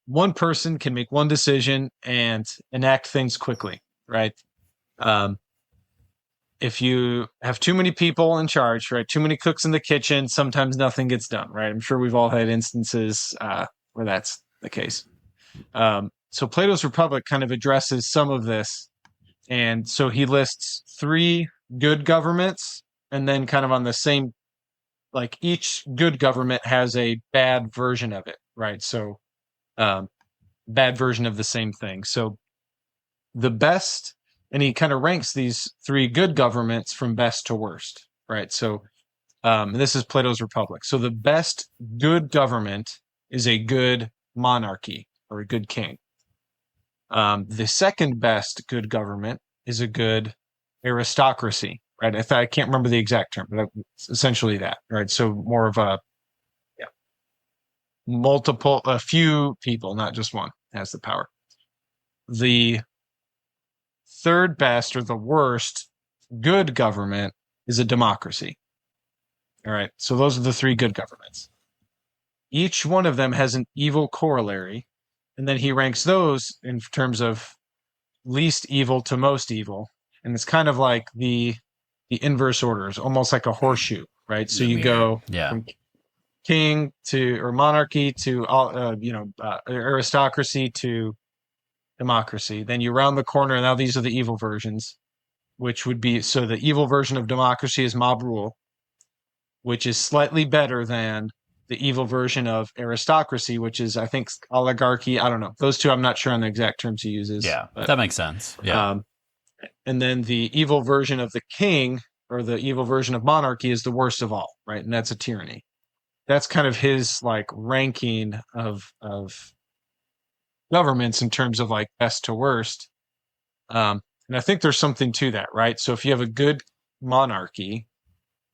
One person can make one decision and enact things quickly, right? If you have too many people in charge, right? Too many cooks in the kitchen, sometimes nothing gets done, right? I'm sure we've all had instances where that's the case. So Plato's Republic kind of addresses some of this. And so he lists 3 good governments, and then kind of on the same, like each good government has a bad version of it, right? So bad version of the same thing. So the best, and he kind of ranks these 3 good governments from best to worst, right? So this is Plato's Republic. So the best good government is a good monarchy or a good king. The second best good government is a good aristocracy, right? I can't remember the exact term, but it's essentially that, right? So more of a few people, not just one, has the power. The third best or the worst good government is a democracy. All right. So those are the 3 good governments. Each one of them has an evil corollary, and then he ranks those in terms of least evil to most evil. And it's kind of like the inverse orders, almost like a horseshoe, right? So you go from king to, or monarchy to aristocracy to democracy. Then you round the corner, and now these are the evil versions, which would be, so the evil version of democracy is mob rule, which is slightly better than the evil version of aristocracy, which is, I think, oligarchy. I don't know. Those 2, I'm not sure on the exact terms he uses. Yeah, but, that makes sense. Yeah. And then the evil version of the king, or the evil version of monarchy, is the worst of all, right? And that's a tyranny. That's kind of his like ranking of governments in terms of like best to worst. And I think there's something to that, right? So if you have a good monarchy,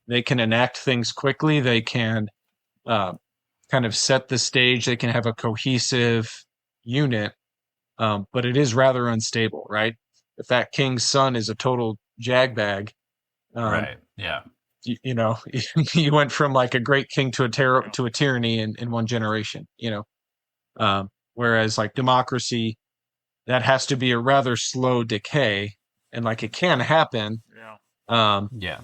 they can enact things quickly. They can kind of set the stage. They can have a cohesive unit, but it is rather unstable, right? If that king's son is a total jagbag, right? Yeah. You went from like a great king to a tyranny in one generation. Whereas like democracy, that has to be a rather slow decay, and like it can happen. Yeah.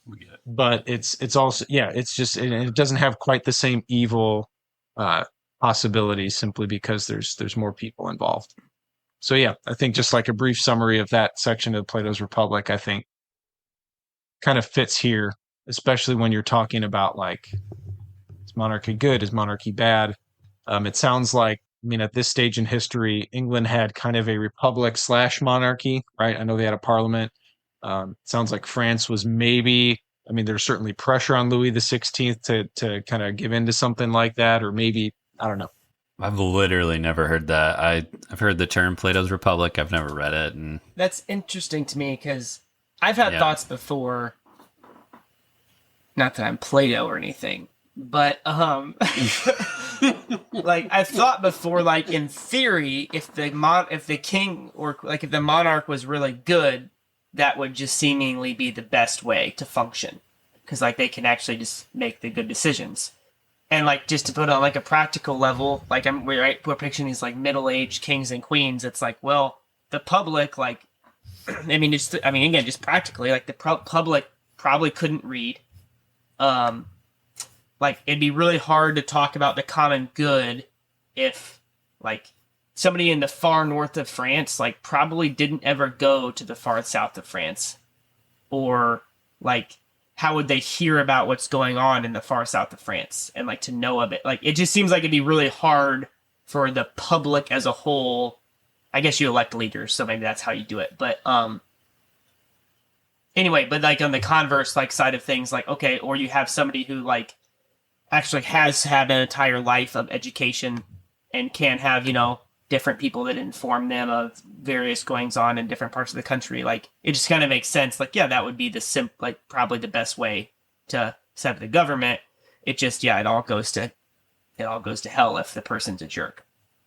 We get it. But it's also, it's just, it doesn't have quite the same evil possibilities simply because there's more people involved. So yeah, I think just like a brief summary of that section of Plato's Republic, I think kind of fits here, especially when you're talking about like, is monarchy good? Is monarchy bad? It sounds like I mean, at this stage in history, England had kind of a republic / monarchy, right? I know they had a parliament. Sounds like France was maybe, I mean, there's certainly pressure on Louis the 16th to kind of give in to something like that, or maybe, I don't know. I've literally never heard that. I've heard the term Plato's Republic. I've never read it. And That's interesting to me because I've had thoughts before. Not that I'm Plato or anything, but like I've thought before, like in theory, if the king or like if the monarch was really good, that would just seemingly be the best way to function, because like they can actually just make the good decisions. And like just to put on like a practical level, like we're picturing these like middle-aged kings and queens. It's like, well, the public, like, again, just practically, like the public probably couldn't read. Like it'd be really hard to talk about the common good if like somebody in the far north of France, like probably didn't ever go to the far south of France, or like, how would they hear about what's going on in the far south of France and like to know of it? Like, it just seems like it'd be really hard for the public as a whole. I guess you elect leaders, so maybe that's how you do it. But, anyway, but like on the converse, like side of things, like, okay, or you have somebody who like actually has had an entire life of education and can have, different people that inform them of various goings on in different parts of the country. Like, it just kind of makes sense. Like, yeah, that would be probably the best way to set up the government. It just, it all goes to hell if the person's a jerk.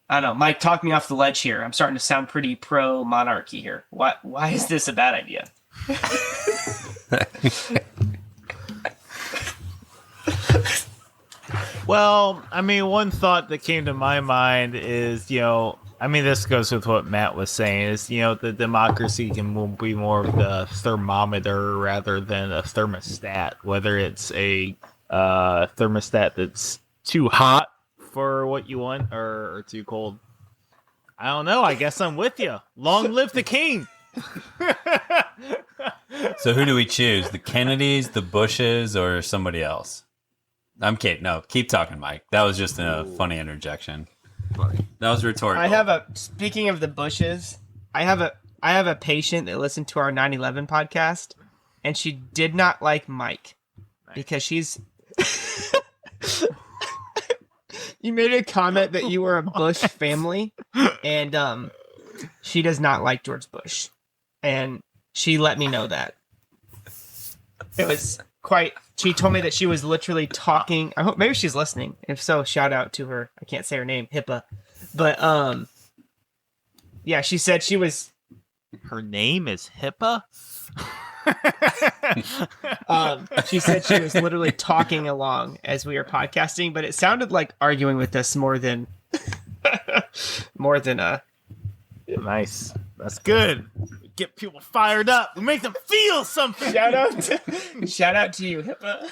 I don't know. Mike, talk me off the ledge here. I'm starting to sound pretty pro monarchy here. Why is this a bad idea? Well, I mean, one thought that came to my mind is, this goes with what Matt was saying, is, the democracy can be more of the thermometer rather than a thermostat, whether it's a thermostat that's too hot for what you want or too cold. I don't know. I guess I'm with you. Long live the king. So who do we choose? The Kennedys, the Bushes, or somebody else? I'm kidding. No, keep talking, Mike. That was just a funny interjection. That was rhetorical. Speaking of the Bushes, I have a patient that listened to our 9/11 podcast, and she did not like Mike because she's. You made a comment that you were a Bush family, and she does not like George Bush, and she let me know that. It was quite. She told me that she was literally talking. I hope maybe she's listening. If so, shout out to her. I can't say her name, HIPAA. But yeah, she said she was. Her name is HIPAA? She said she was literally talking along as we were podcasting, but it sounded like arguing with us more than Nice. That's good. Get people fired up. We make them feel something. Shout out to you, HIPAA.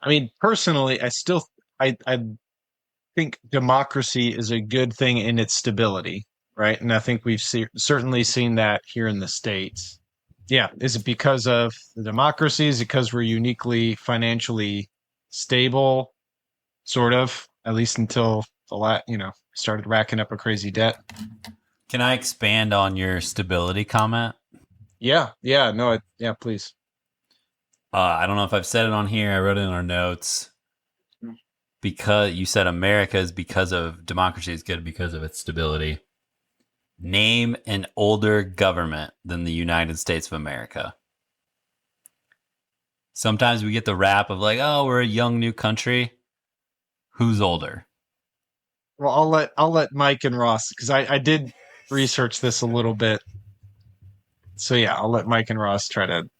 I mean, personally, I think democracy is a good thing in its stability, right? And I think we've certainly seen that here in the States. Yeah. Is it because of the democracy? Is it because we're uniquely financially stable? Sort of, at least until started racking up a crazy debt. Can I expand on your stability comment? Yeah, please. I don't know if I've said it on here. I wrote it in our notes. Because you said America is because of democracy is good because of its stability. Name an older government than the United States of America. Sometimes we get the rap of like, oh, we're a young new country. Who's older? Well, I'll let Mike and Ross, because I did research this a little bit. So yeah, I'll let Mike and Ross try to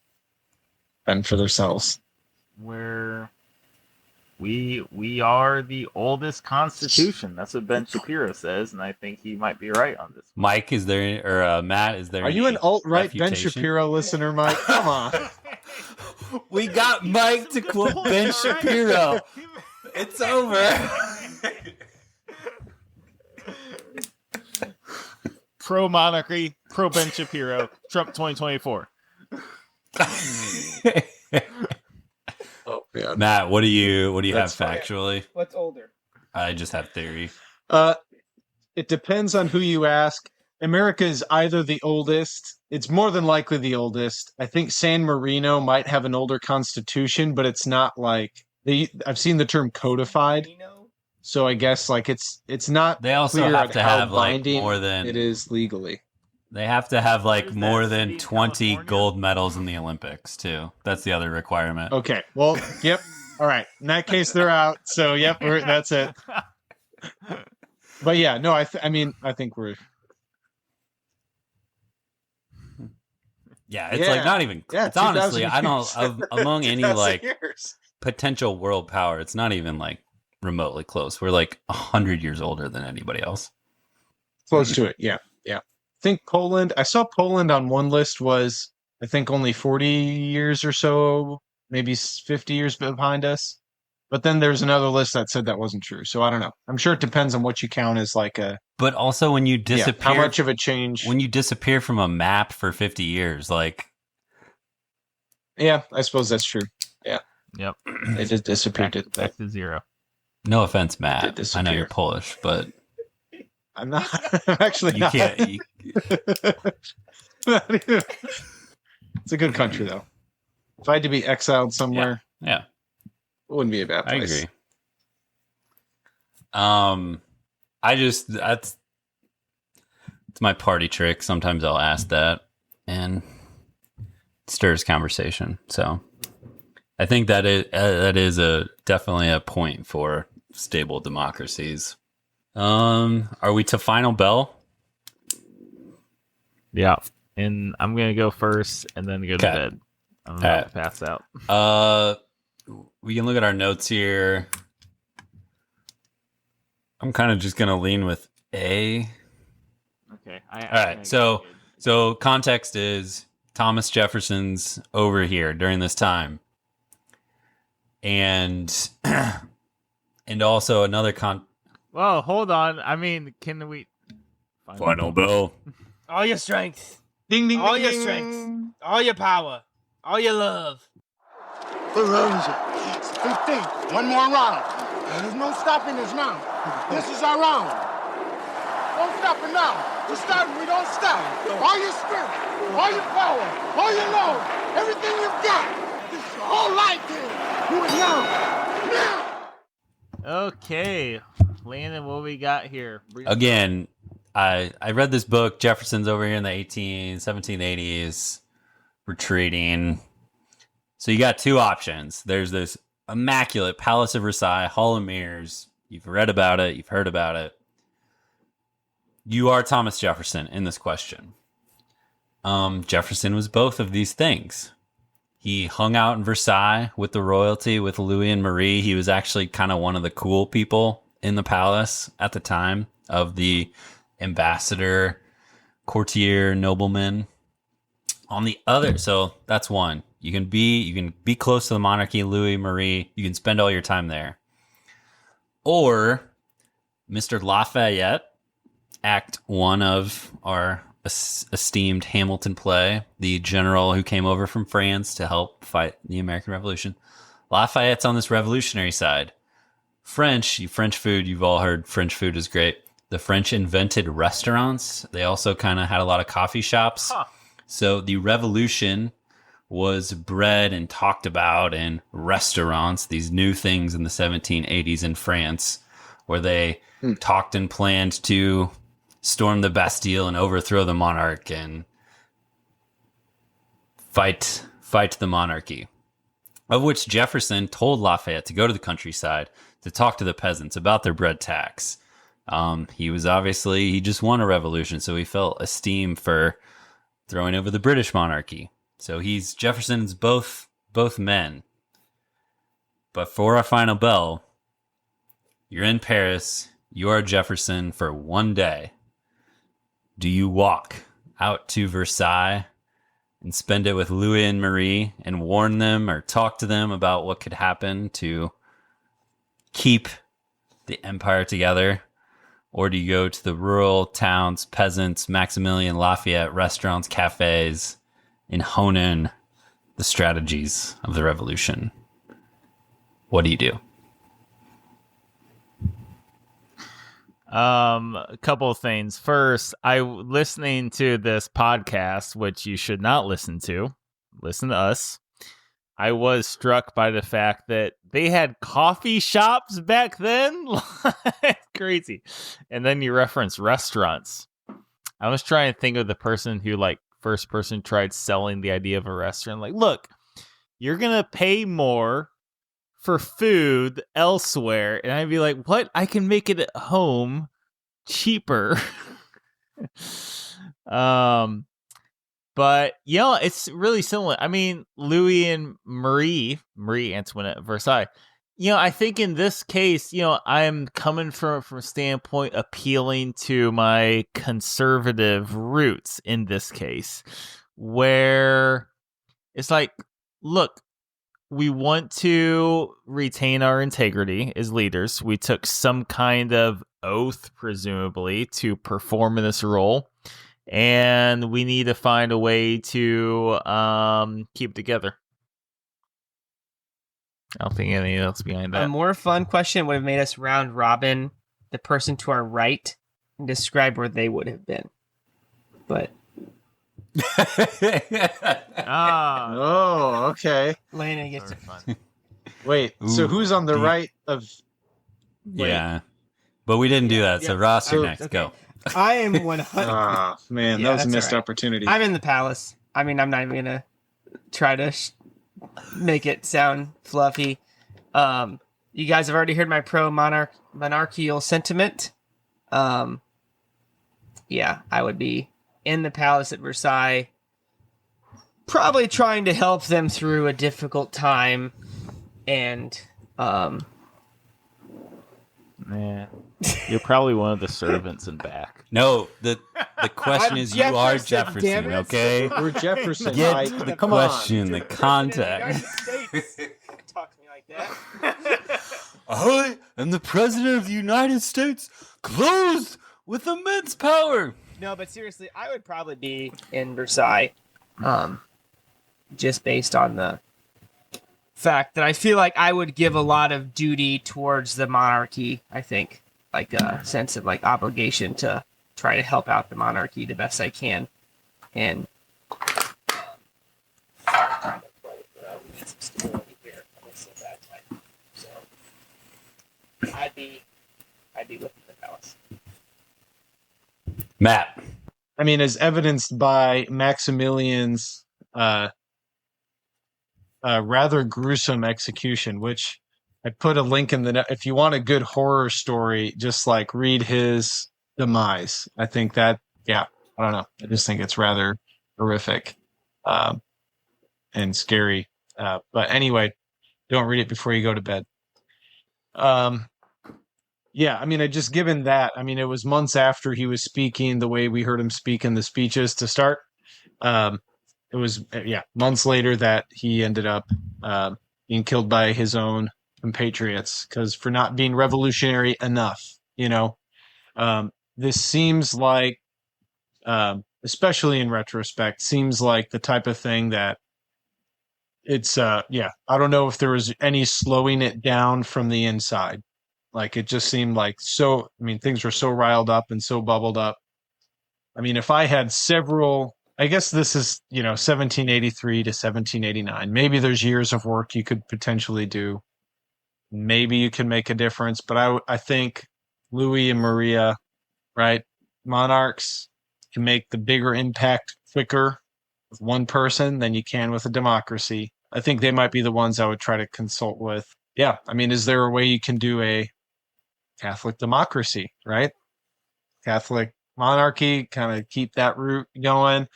fend for themselves. We are the oldest constitution. That's what Ben Shapiro says, and I think he might be right on this. Mike, is there, or Matt, is there? Are you an alt-right Ben Shapiro listener, Mike? Come on. We got Mike to quote Ben Shapiro. It's over. Pro monarchy, pro Ben Shapiro, Trump 2024. Oh Yeah. Matt, what do you have That's fine. factually? What's older? I just have theory. It depends on who you ask. America is either the oldest. It's more than likely the oldest. I think San Marino might have an older constitution, but it's not like I've seen the term codified. So I guess like it's not. They also clear have on to how have like binding more than it is legally. They have to have like is more that, than city of 20 California? gold medals in the Olympics too. That's the other requirement. Okay. Well, yep. All right. In that case, they're out. So yep, that's it. But yeah, no, I think we're. Yeah, it's like not even. Yeah, it's honestly, 2,000 I don't among any 2,000 like years. potential world power. It's not even like remotely close. We're like 100 years older than anybody else. Close to it. Yeah. Yeah. I think Poland. I saw Poland on one list was I think only 40 years or so, maybe 50 years behind us. But then there's another list that said that wasn't true. So I don't know. I'm sure it depends on what you count as like a. But also, when you disappear, how much of a change? When you disappear from a map for 50 years, like. Yeah, I suppose that's true. Yeah. Yep. It just disappeared. Back to zero. No offense, Matt. I know disappear. you're Polish, but I'm not. I'm actually you not. can't. It's a good country, though. If I had to be exiled somewhere, yeah. It wouldn't be a bad place. I agree. It's my party trick. Sometimes I'll ask that and it stirs conversation. So I think that is definitely a point for stable democracies. Are we to final bell? Yeah. And I'm going to go first and then go to bed. I'm about to pass out. We can look at our notes here. I'm kind of just going to lean with A. Okay. All right. So context is Thomas Jefferson's over here during this time. And also another Whoa, hold on. I mean, can we... Final bell. All your strength. Ding, ding, All ding, your ding. strength. All your power. All your love. Where is it? 15. One more round. There's no stopping us now. This is our round. Don't stop it now. We're starting. We don't stop. All your strength, all your power, all your love, everything you've got. This is your whole life here. Do it now. Now. Okay. Landon, what we got here? Again, I read this book. Jefferson's over here in the 1780s, retreating. So you got two options. There's this immaculate Palace of Versailles, Hall of Mirrors. You've read about it. You've heard about it. You are Thomas Jefferson in this question. Jefferson was both of these things. He hung out in Versailles with the royalty, with Louis and Marie. He was actually kind of one of the cool people in the palace at the time of the ambassador, courtier, nobleman. On the other, so that's one. You can be close to the monarchy, Louis, Marie. You can spend all your time there. Or Mr. Lafayette, Act 1 of our esteemed Hamilton play, the general who came over from France to help fight the American Revolution. Lafayette's on this revolutionary side. French food, you've all heard French food is great. The French invented restaurants. They also kind of had a lot of coffee shops. Huh. So the revolution was bred and talked about in restaurants, these new things in the 1780s in France, where they talked and planned to storm the Bastille and overthrow the monarch and fight the monarchy. Of which Jefferson told Lafayette to go to the countryside to talk to the peasants about their bread tax. He just won a revolution, so he felt esteem for throwing over the British monarchy. So Jefferson's both men. But for our final bell, you're in Paris, you are Jefferson for one day. Do you walk out to Versailles and spend it with Louis and Marie and warn them or talk to them about what could happen to keep the empire together? Or do you go to the rural towns, peasants, Maximillian, Lafayette, restaurants, cafes, and hone in the strategies of the revolution? what do you do? A couple of things. First, listening to this podcast, which you should not listen to. Listen to us. I was struck by the fact that they had coffee shops back then. Crazy. And then you reference restaurants. I was trying to think of the person who, like, first person tried selling the idea of a restaurant. Like, look, you're going to pay more for food elsewhere. And I'd be like, what? I can make it at home cheaper. But it's really similar. I mean, Louis and Marie Antoinette Versailles. I think in this case, I'm coming from a standpoint appealing to my conservative roots in this case, where it's like, look, we want to retain our integrity as leaders. We took some kind of oath, presumably, to perform in this role. And we need to find a way to keep it together. I don't think anything else behind that. A more fun question would have made us round robin the person to our right and describe where they would have been. But oh, okay. Landon gets it fun. Wait, so who's on the right of? Yeah, but we didn't do that. So Ross, you're next. Okay. Go. I am 100. Oh man, that was a missed opportunity. I'm in the palace. I mean, I'm not even gonna try to make it sound fluffy. You guys have already heard my monarchical sentiment. Yeah, I would be in the palace at Versailles, probably trying to help them through a difficult time, and man, you're probably one of the servants in back. No, the question is, you are Jefferson, okay? We're Jefferson. Get Mike. the Come question, the context. Talk to me like that. I am the president of the United States, clothed with immense power. No, but seriously, I would probably be in Versailles, just based on the fact that I feel like I would give a lot of duty towards the monarchy. I think, like a sense of like obligation to try to help out the monarchy the best I can, and I'd be within the palace. Matt. I mean, as evidenced by Maximilian's rather gruesome execution, which I put a link in if you want a good horror story, just like read his demise. I think that, I don't know. I just think it's rather horrific and scary. But anyway, don't read it before you go to bed. I mean, given that, I mean, it was months after he was speaking the way we heard him speak in the speeches to start. It was, months later that he ended up being killed by his own compatriots for not being revolutionary enough, This seems like, especially in retrospect, seems like the type of thing that it's, I don't know if there was any slowing it down from the inside. Like, it just seemed like things were so riled up and so bubbled up. I mean, if I had I guess this is, 1783 to 1789. Maybe there's years of work you could potentially do. Maybe you can make a difference. But I think Louis and Maria, right? Monarchs can make the bigger impact quicker with one person than you can with a democracy. I think they might be the ones I would try to consult with. Yeah. I mean, is there a way you can do a Catholic democracy, right? Catholic monarchy, kind of keep that route going,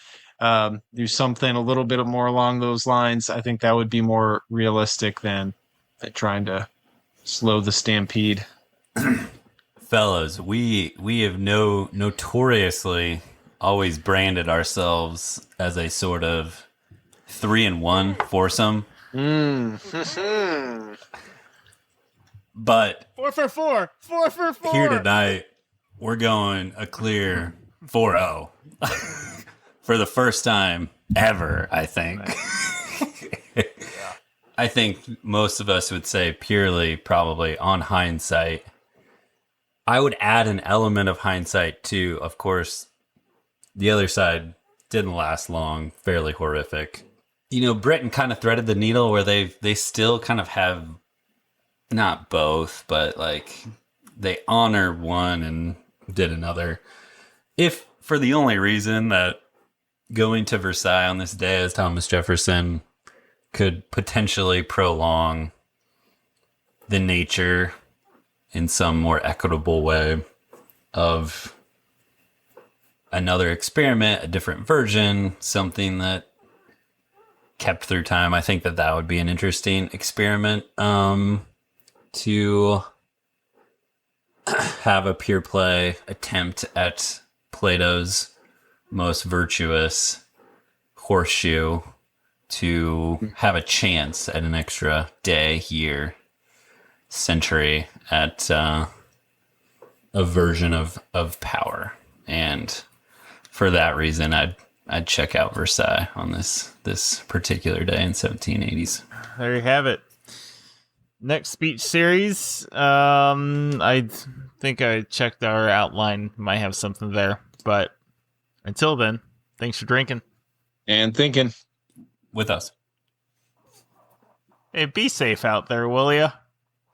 do something a little bit more along those lines. I think that would be more realistic than trying to slow the stampede. Fellows, we have notoriously always branded ourselves as a sort of 3-in-1 foursome. But 4 for 4. 4 for 4. Here tonight, we're going a clear 4-0 for the first time ever, I think. I think most of us would say purely probably on hindsight. I would add an element of hindsight too. Of course, the other side didn't last long, fairly horrific. You know, Britain kind of threaded the needle where they still kind of have, not both, but like they honor one and did another. If for the only reason that going to Versailles on this day as Thomas Jefferson could potentially prolong the nature in some more equitable way of another experiment, a different version, something that kept through time. I think that would be an interesting experiment to have a pure play attempt at Plato's most virtuous horseshoe to have a chance at an extra day, year, century at a version of power. And for that reason, I'd check out Versailles on this particular day in 1780s. There you have it. Next speech series. I think I checked our outline. Might have something there. But until then, thanks for drinking. And thinking. With us. Hey, be safe out there, will ya?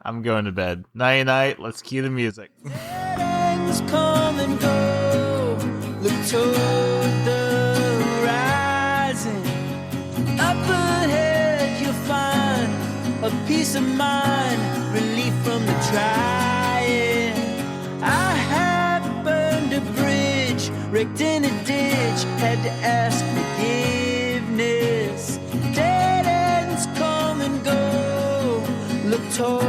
I'm going to bed. Night-night. Let's cue the music. Come and go. Look toward the horizon. Up ahead you'll find a peace of mind, relief from the trying. I have burned a bridge, wrecked in a ditch, had to ask forgiveness. Dead ends come and go. Look toward